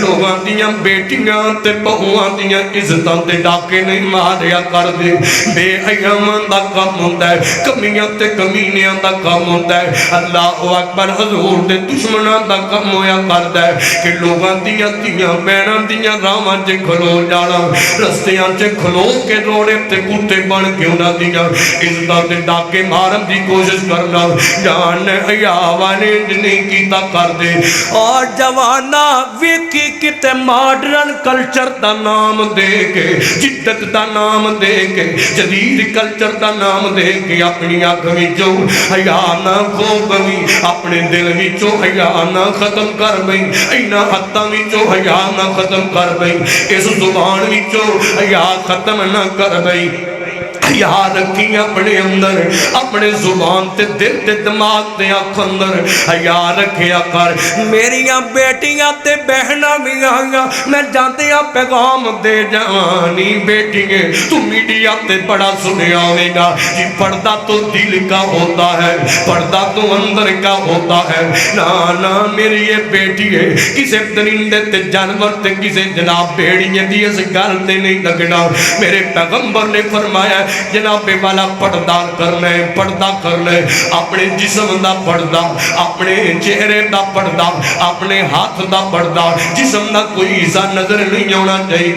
لوگاں دیاں بیٹیاں تے بہواں دیاں عزتاں تے ڈاکے نہیں ماریا کر دے بے حیاواں دا کم ہوندا ہے کمیاں تے کمینیاں دا کم ہوندا ہے اللہ اکبر حضور دے دشمناں دا کم ہویا کردا ہے کہ لوگاں دیاں دھیاں بہناں دیاں راواں تے کھلو جانا رستیاں تے کھلو کے روڑے تے کتے بن کے انہاں دیاں عزتاں تے ڈاکے مارن دی کوشش کرنا جان حیا والے نہیں کیتا کر دے اور جوانا ویکھی کتے ماڈرن کلچر دا نام دے کے جدت دا نام دے کے جدید کلچر دا نام دے کے اپنی آنکھ وچوں حیا نہ کھو گئی اپنے دل وچوں حیا نہ ختم کر گئی اینا ہتھاں وچوں حیا نہ ختم کر گئی اس زبان وچوں حیا ختم نہ کر گئی یاد رکھی اپنے اندر اپنے زبان تے دل تے دماغ تے آنکھ اندر یاد رکھیا کر میریاں بیٹیاں تے بہناں بھی آئیاں میں جانتیاں پیغام دے جوانی بیٹیاں تو میڈیا تے بڑا سنیا ہوئے گا یہ پردہ تو دل کا ہوتا ہے پردہ تو اندر کا ہوتا ہے نا میری یہ بیٹی ہے کسے درندے تے جانور تے کسے جناب بیڑیاں دی اس گل تے نہیں لگنا میرے پیغمبر نے فرمایا جناب والا پردہ کرنا ہے اپنے جسم دا پردہ اپنے چہرے دا پردہ اپنے ہاتھ دا پردہ جسم دا کوئی حصہ نظر نہیں ہونا چاہیے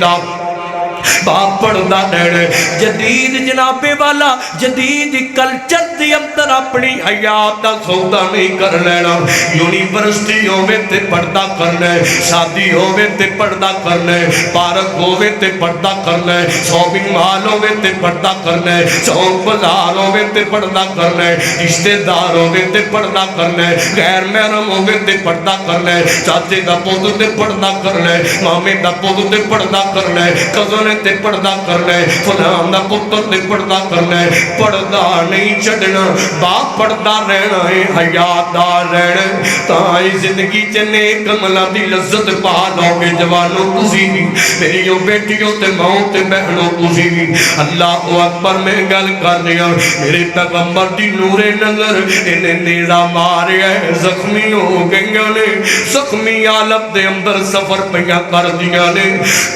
باپ پردہ دینے جدید جناب والا جدید کلچر دی اندر اپنی حیات دا سودا نہیں کر لینا یونیورسٹی ہوئے تے پردہ کرنا ہے شادی ہوئے تے پردہ کرنا ہے پارک ہوئے تے پردہ کرنا ہے شاپنگ مال ہوئے تے پردہ کرنا ہے چوک بازار ہوئے تے پردہ کرنا ہے رشتہ دار ہوئے تے پردہ کرنا ہے غیر محرم ہوئے تے پردہ کرنا ہے چاچے دا پوت تے پردہ کرنا ہے مامے دا پوت تے پردہ کرنا ہے کزن تے پردہ کرنا ہے فلان دا پتر تے پردہ کرنا ہے پردہ نہیں چھڑنا باپ پردہ رہنا ہے حیات دار رہنا تائی زندگی چنے کملہ دی لذت پا لوگے جوانوں تسی بھی میریوں بیٹیوں تے ماں تے بہنوں تسی بھی اللہ اکبر میں گل کر دیا میرے پیغمبر دی نور نظر انہیں نیڑا ماریا ہے زخمی ہو گئیاں نے زخمی عالم دے اندر سفر پہیاں کر دیا نے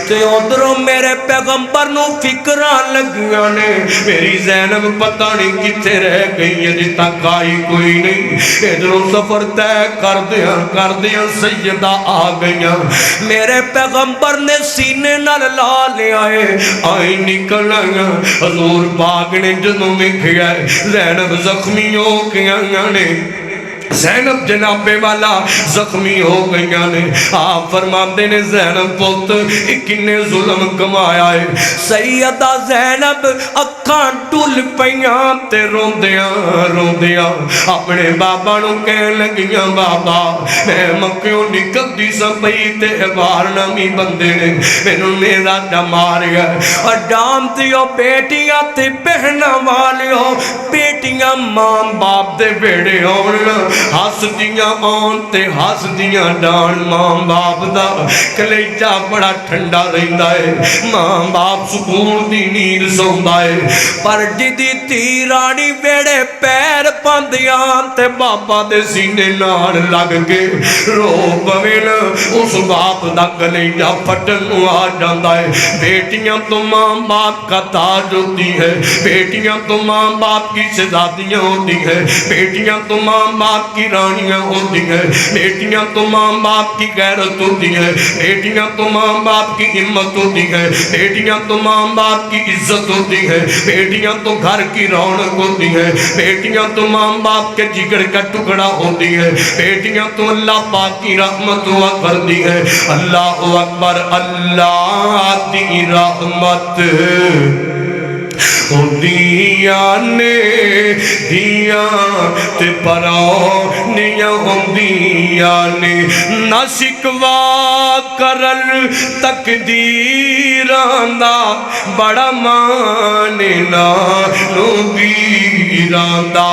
تے ادھروں میرے پیغمبر نو فکران لگیاں نے میری زینب پتہ نہیں کتے رہ گئی ہے جی تک آئی کوئی نہیں ادھروں سفر تے کر دیا سیدہ آ گئیاں میرے پیغمبر نے سینے نال لا لے آئے نکل آئیاں حضور پاک نے جنوں میں کھیا ہے زینب زخمی ہو گیا نے زینب جناب والا زخمی ہو گئیاں نے آپ فرماندے نے زینب پوت کنے ظلم کمایا ہے سیدہ زینب اکھاں ٹل پیاں تے روندیاں اپنے بابا نو کہن لگیاں بابا میں مکیوں نکل دی سپئی تے بار نامی بندے نے مینوں میرا دا ماریا اور ڈام دیو بیٹیاں تے بہناں والیو بیٹیاں ماں باپ دے بیڑے ہونا ہس دیاں آن تے ہس دیاں ڈان ماں باپ دا کلیجہ بڑا ٹھنڈا رہندا ہے ماں باپ سکون دی نیند سوندا ہے پر جدی تیرانی بیڑے پیر پاندیاں تے باپا دے سینے نال لگ کے رو پوین اس باپ دا کلیجہ پھٹن آ جاندا ہے بیٹیاں تو ماں باپ کا تاج ہوتی ہے بیٹیاں تو ماں باپ کی شہزادیاں ہوتی ہے بیٹیاں تو ماں باپ کی رانیاں ہوتی ہیں بیٹیاں تو ماں باپ کی غیرت ہوتی ہے بیٹیاں تو ماں باپ کی ہمت ہوتی ہے بیٹیاں تو ماں باپ کی عزت ہوتی ہے بیٹیاں تو گھر کی رونق ہوتی ہے بیٹیاں تو ماں باپ کے جگر کا ٹکڑا ہوتی ہے بیٹیاں تو اللہ پاک کی رحمت ہوا کرتی ہے اللہ اکبر اللہ دی رحمت ہوندیاں نے دیاں تے پرونیاں ہوندیاں نے نہ شکوا کرل تقدیراں دا بڑا ماننا نو ویراں دا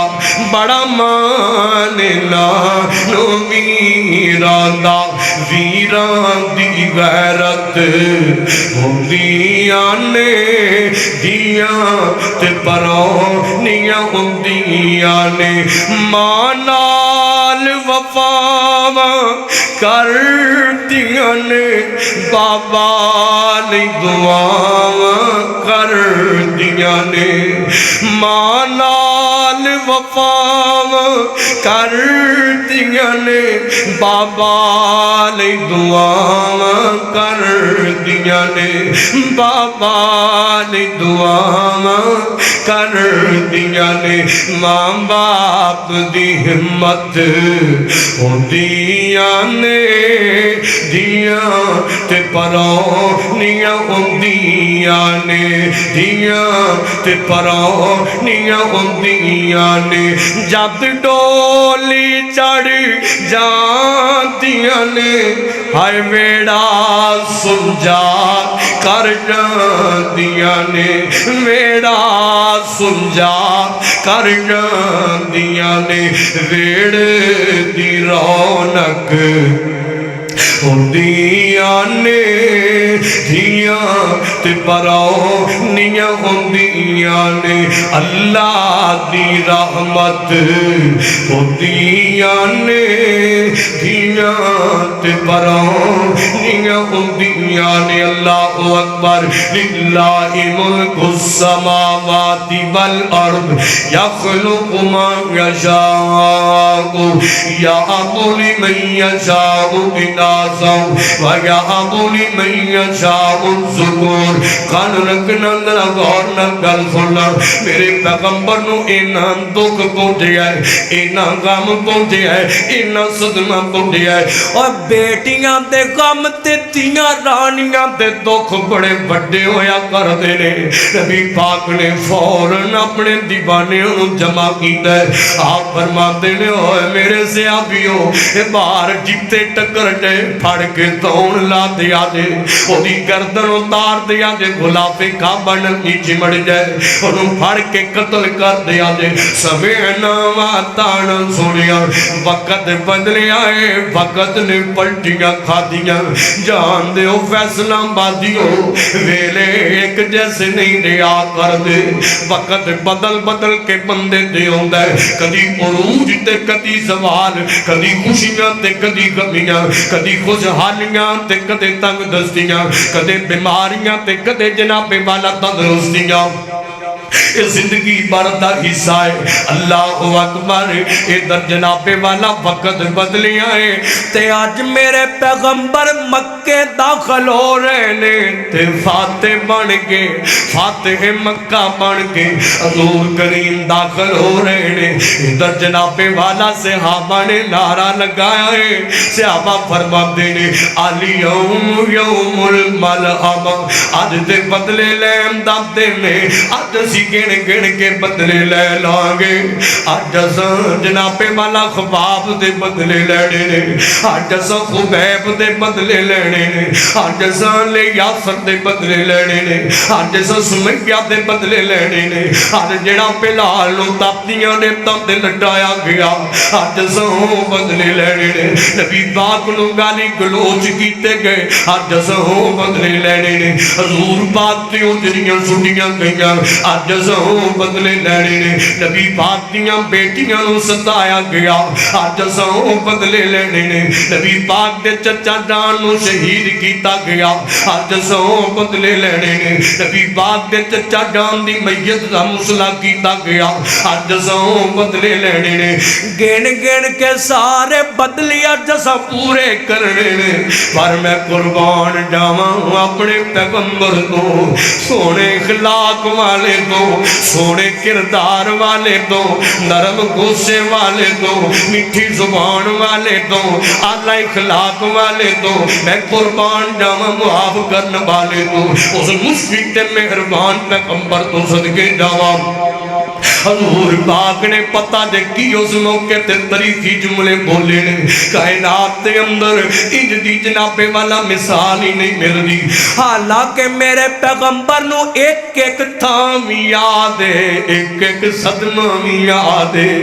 بڑا ماننا نو ویراں دا ویراں دی غیرت ہوندیاں نے دیاں تے پرونیاں ہوندیاں نے ماں نال وفاواں کردیاں دیاں نے بابا نہیں دعاواں کر دیاں نے ماں نال وفاواں کر دیاں نے بابا نہیں دعاواں کر دیاں نے بابا نہیں دعاواں کر دیاں نے ماں باپ دی ہمت ہوندیاں نے دیاں تے پرونیاں ہوندیاں نے دیاں تے پرونیاں ہوندیاں نے جد ڈولی چڑھ جاندیاں نے ہائے ویڑا سمجھا کر جاندیاں نے ویڑا سمجھا کر جاندیاں نے ویڑ دی رونق ہوندیاں نے دھیاں تے پرونیاں ہوندیاں نے اللہ دی رحمت ہوندیاں نے دھیاں تے پرونیاں ہوندیاں نے اللہ اکبر للہ ملک السماوات والارض یخلق ما یشاء یہب لمن یشاء اناسا ویہب لمن یشاء الذکور کان رکھنا ذرا غور نہ گل سننا میرے پیغمبر نو اینا دکھ پہنچیا ہے اینا غم پہنچیا ہے اینا صدمہ پہنچیا ہے اور بیٹیاں دے غم تے تیاں رانیاں دے دکھ بڑے بڑے ہویا کر دینے نبی پاک نے فوراً اپنے دیوانے انہوں جمع کیتا ہے آپ فرما دینے ہوئے میرے صحابیوں باہر جیتے ٹکر جائے پھڑ کے دون لا دیا دے وہ دی گردن اتار دیا دے غلافِ کعبہ نیچے مڑ جائے انہوں پھڑ کے قتل کر دیا دے سمعنا واتانا سنیا وقت بدلے آئے وقت نے پلٹیاں کھا دیا جان دے ہو فیصلہ بازی ہو ویلے ایک جیسے نہیں ریا کر دے وقت بدل بدل کے بندے دے ہوندہ ہے کدی عروج تے کدی زوال کدی خوشیاں تے کدی غمیاں کدی خوشحالیاں تے کدی تنگ دستیاں کدی بیماریاں تے کدی جناب والا تندرستیاں یہ زندگی بردہ حصہ ہے اللہ اکبر ادھر جناب والا وقت بدلی آئے تے آج میرے پیغمبر مکے داخل ہو رہے نے تے فاتح بن کے فاتح مکہ بن کے حضور کریم داخل ہو رہے نے ادھر جناب والا صحابہ نے نعرہ لگایا ہے صحابہ فرما دینے الیوم یوم الملحمہ آج دے بدلے لیم دب دینے آج اسی گن گن کے بدلے لے لانگے آج اساں جناب والا خباب دے بدلے لینے نے آج اساں خبیب دے بدلے لینے نے آج اساں لے یاسر دے بدلے لینے نے آج اساں سمیہ دے بدلے لینے نے آج جڑا پلال نو تاپتیاں نے تم دے لٹایا گیا آج اساں بدلے لینے نے نبی پاک نو گالی گلوچ کیتے گئے آج اساں بدلے لینے نے حضور پاک دیوں جڑیاں سٹیاں گئیاں آج اساں بدلے لینے نے نبی پاک دیاں بیٹیاں نو ستایا گیا آج اساں بدلے لینے نے نبی پاک دے چچا جان نو شہید کیتا گیا آج اساں بدلے لینے نے نبی پاک دے چچا جان دی میت دا مسئلہ کیتا گیا آج اساں بدلے لینے نے گن گن کے سارے بدلی آج اساں پورے کرنے نے پر میں قربان جاواں اپنے پیغمبر تو سونے اخلاق والے تو سونے کردار والے تو نرم غصے والے تو میٹھی زبان والے تو اعلی اخلاق والے تو میں قربان جاواں معاف کرنے والے تو اس مشفق مہربان پیغمبر تو صدقے جاواں حضور پاک نے پتہ دے کی اس موقع تے تاریخی جملے بولے نے کائنات دے اندر انج دی جناب والا مثال ہی نہیں مل دی حالانکہ میرے پیغمبر نو ایک ایک تھام یاد ہے ایک ایک صدمہ بھی یاد ہے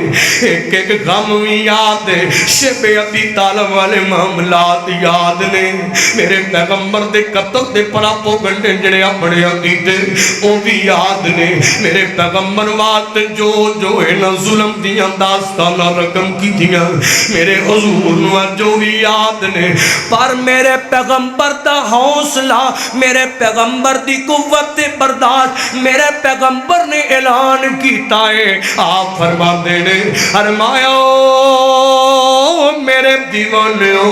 ایک ایک غم بھی یاد ہے شب ابی طالب والے معاملات یاد نے میرے پیغمبر دے قتل دے پراپو گنڈے جڑے اپنے عقیدے وہ بھی یاد نے میرے پیغمبر واسطے جو جو ہے نا ظلم دیاں داستانہ رقم کی دیاں میرے حضور نو جو بھی یاد نے پر میرے پیغمبر دا حوصلہ میرے پیغمبر دی قوت برداشت میرے پیغمبر نے اعلان کیتا ہے آپ فرما دینے فرمایا میرے دیوانیوں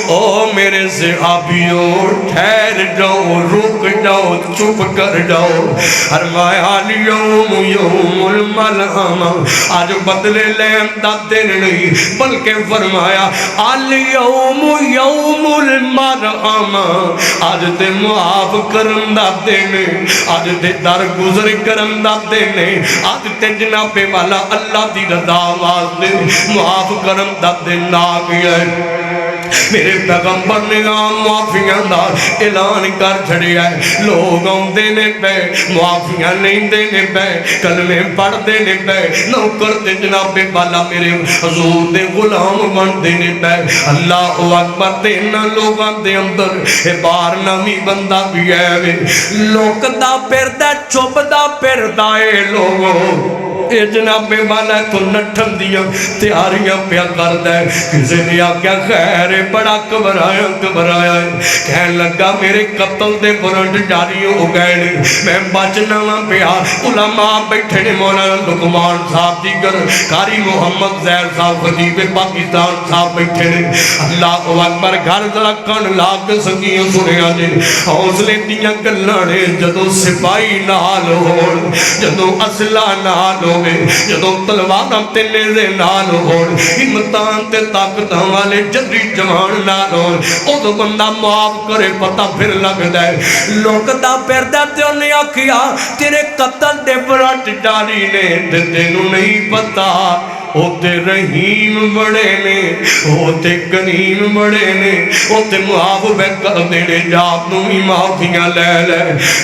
او میرے صحابیوں ٹھہر جاؤ رک جاؤ چپ کر جاؤ فرمایا اليوم یوم الملحمہ آج بدلے لین دا دن نہیں بلکہ فرمایا اليوم یوم المرحمہ آج تے معاف کرن دا دن آج تے در گزر کرن دا دن آج تے جناب والا اللہ دی رضا واسطے معاف کرن دا دن آ گیا ہے میرے پیغمبر نے معافیاں دا اعلان کر چھڑیا ہے لوگ آندے نے پہ معافیاں نہیں دینے پہ کلمے پڑھ دینے پہ نوکر تے جناب والا میرے حضور دے غلام بن دینے پہ اللہ اکبر تے انہاں لوگاں دے اندر بار نامی بندہ بھی ہے لوک دا پھردا چپ دا پھردا اے لوگوں اے جناب والا تو نٹھن دیاں تیاریاں پیا کردا ہے کسی نے آکھیا خیر بڑا گھبرایا ہے کہن لگا میرے قتل دے برنٹ جاری ہو گئے میں بچنا وا پیا علماء بیٹھے نے مولانا لقمان صاحب دیگر قاری محمد زہر صاحب خطیب پاکستان صاحب بیٹھے نے اللہ اکبر گھر ذرا کن لاگ سنگیاں سنیا جی حوصلے دیاں گلاں نے جدوں سپاہی نال ہون جدوں اسلحہ نال ہوے جدوں تلواراں تے نیزے نال ہون ہمتاں تے طاقتاں والے جدی جوان نال ہون اودوں بندہ معاف کرے پتہ پھر لگدا ہے لوکدا پھردا تے انہیں آکھیا تیرے قتل دے برٹ جاری نے تے تینوں نہیں پتہ ہوتے رحیم بڑے نے ہوتے کریم بڑے نے ہوتے معاف بے کر دینے جاب نو ہی معافیاں لے لے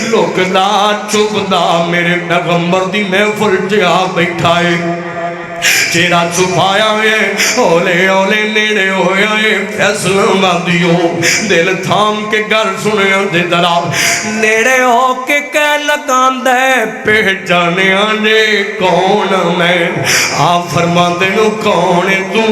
لوگ دا چپ دا میرے پیغمبر دی محفل جا بیٹھائے چیرا چھپایا ہے اولے اولے نیڑے ہویا ہے فیصلہ باندیو دل تھام کے گھر سنے دے درا نیڑے ہو کے کہہ لگان دے پہچانے آنے کون میں آپ فرما دینو کون تو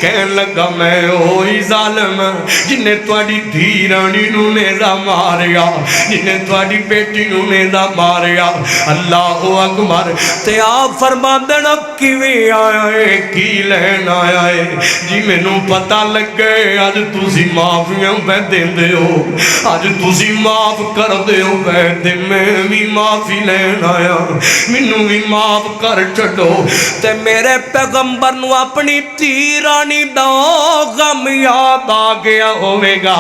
کہن لگا میں ہوئی ظالم جنہیں توڑی دھیرانی نو نیزہ ماریا جنہیں توڑی بیٹی نو نیزہ ماریا اللہ اکبر تے آپ فرما دینا کیویں آیا ہے کی لین آیا ہے جی میں نو پتہ لگ گئے آج تُسی معافیاں پہ دین دے ہو آج تُسی معاف کر دے ہو بیٹھے میں بھی معافی لین آیا میں نو بھی معاف کر چھٹو تے میرے پیغمبر نو اپنی تیرانی دا غم یاد آ گیا ہوئے گا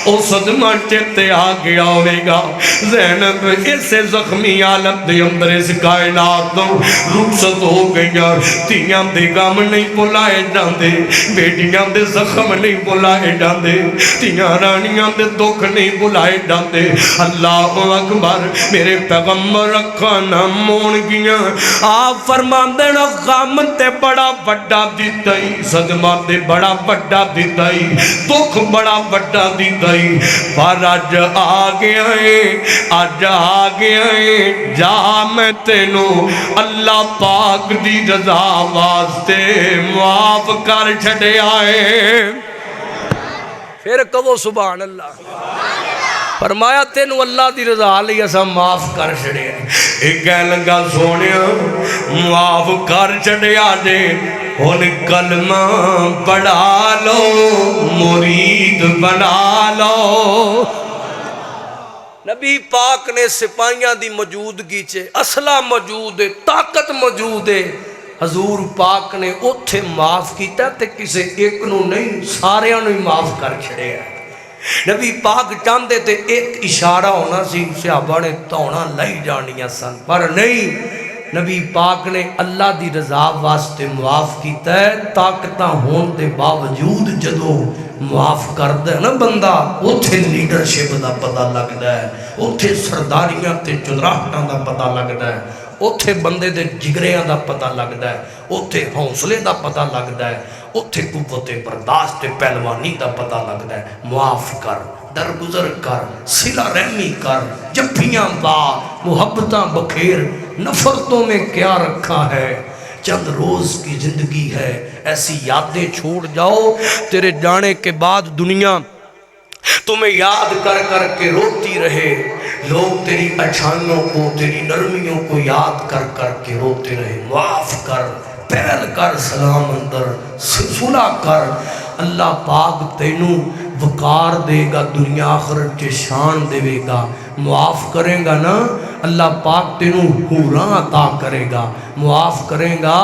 او صدمہ چتے آ گیا ہوئے گا زینب اسے زخمی عالم دے اندر اس کائنات دو رخصت ہو گیا تیاں دے غم نہیں بلائے جاندے بیٹیاں دے زخم نہیں بلائے جاندے تیاں رانیاں دے دکھ نہیں بلائے جاندے اللہ اکبر میرے پیغمبر رکھا نہ مون گیا آپ فرما دینا غم تے بڑا بڑا دیتائی صدمہ تے بڑا بڑا دیتائی دکھ بڑا بڑا دیتائی پر آج آ گیا ہے جا میں تینو اللہ پاک دی رضا واسطے معاف کر چھڑے آئے پھر کہو سبحان اللہ فرمایا تینو اللہ دی رضا لئی اسا معاف کر چھڑے آئے ایک کہہ لگا سونیا معاف کر چھڑے آجے ان کلمہ پڑھا لو مرید بنا لو نبی پاک نے سپاہیاں دی موجودگی چے اسلحہ موجود ہے طاقت موجود ہے حضور پاک نے اتھے معاف کیتا تے کسے ایک نو نہیں سارے انہوں ہی معاف کر چھڑے ہیں نبی پاک چاندے تے ایک اشارہ ہونا سی صحابہ نے تونا لائی جانیاں سن پر نہیں نبی پاک نے اللہ دی رضا واسطے معاف کیتا ہے طاقتاں ہون دے باوجود جدو معاف کردہ ہے نا بندہ اتھے لیڈرشپ دا پتہ لگدا ہے اتھے سرداریاں تے جدراہٹاں دا پتہ لگدا ہے اتھے بندے دے جگریاں دا پتہ لگدا ہے اتھے حوصلے دا پتہ لگدا ہے اتھے قوت برداشت پہلوانی دا پتہ لگدا ہے معاف کر درگزر کر، صلہ رحمی کر، جفیاں بار، محبتاں بکھیر، نفرتوں میں کیا رکھا ہے؟ چند روز کی زندگی ہے، ایسی یادیں چھوڑ جاؤ، تیرے جانے کے بعد دنیا تمہیں یاد کر کر کے روتی رہے، لوگ تیری اچھائیوں کو، تیری نرمیوں کو یاد کر کر کے روتے رہے۔ معاف کر، پہل کر، سلام اندر صلح کر، اللہ پاک تینوں وقار دے گا، دنیا آخرت کے شان دے گا۔ معاف کریں گا نا اللہ پاک تینوں حوراں عطا کرے گا، معاف کریں گا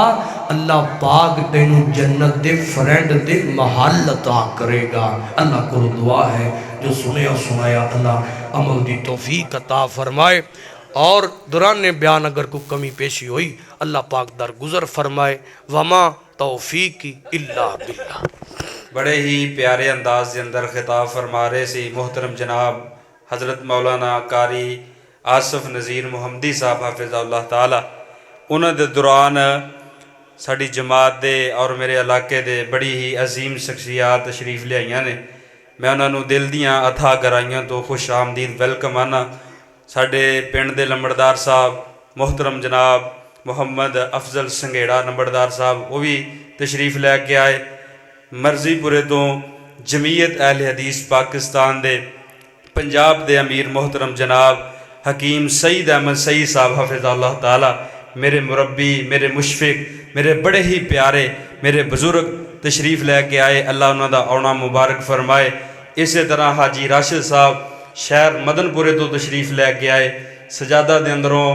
اللہ پاک تینوں جنت دے فرینڈ دے محل عطا کرے گا۔ اللہ کو دعا ہے جو سنے اور سنایا اللہ عمل دی توفیق عطا فرمائے، اور دوران بیان اگر کوئی کمی پیشی ہوئی اللہ پاک درگزر فرمائے۔ وما توفیقی الا باللہ۔ بڑے ہی پیارے انداز کے اندر خطاب فرما رہے سی محترم جناب حضرت مولانا قاری آصف نذیر محمدی صاحب حافظ اللہ تعالی۔ انہوں دے دوران ساڑی جماعت دے اور میرے علاقے دے بڑی ہی عظیم شخصیات تشریف لے آئیاں نے، میں انہوں نے دل دیاں اتھا گرائیاں تو خوش آمدید ویلکم آنا۔ ساڑے پنڈ دے لمبردار صاحب محترم جناب محمد افضل سنگیڑا نمبردار صاحب وہ بھی تشریف لے کے آئے۔ مرضی پورے تو جمعیت اہل حدیث پاکستان دے پنجاب دے امیر محترم جناب حکیم سعید احمد سعید صاحب حافظ اللہ تعالی، میرے مربی، میرے مشفق، میرے بڑے ہی پیارے میرے بزرگ تشریف لے کے آئے، اللہ انہوں دا آنا مبارک فرمائے۔ اسی طرح حاجی راشد صاحب شہر مدن پورے تو تشریف لے کے آئے۔ سجادہ دے اندروں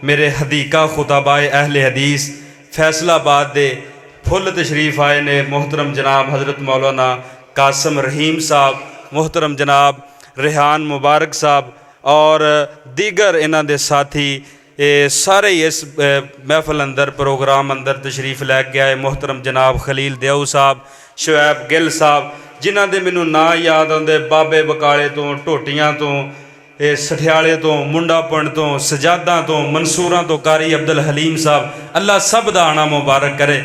میرے حدیقہ خطبائے اہل حدیث فیصلہ آباد دے پھل تشریف آئے نے، محترم جناب حضرت مولانا قاسم رحیم صاحب، محترم جناب ریحان مبارک صاحب اور دیگر انہاں دے ساتھی سارے اس محفل اندر پروگرام اندر تشریف لے کے آئے۔ محترم جناب خلیل دیو صاحب، شعیب گل صاحب، جنہاں دے مینوں نا یاد آندے، بابے بکالے تو، ٹوٹیاں تو، سٹھیالے تو، منڈا پنڈ تو، سجادہ تو، منصوراں تو، قاری عبدالحلیم صاحب، اللہ سب دا آنا مبارک کرے۔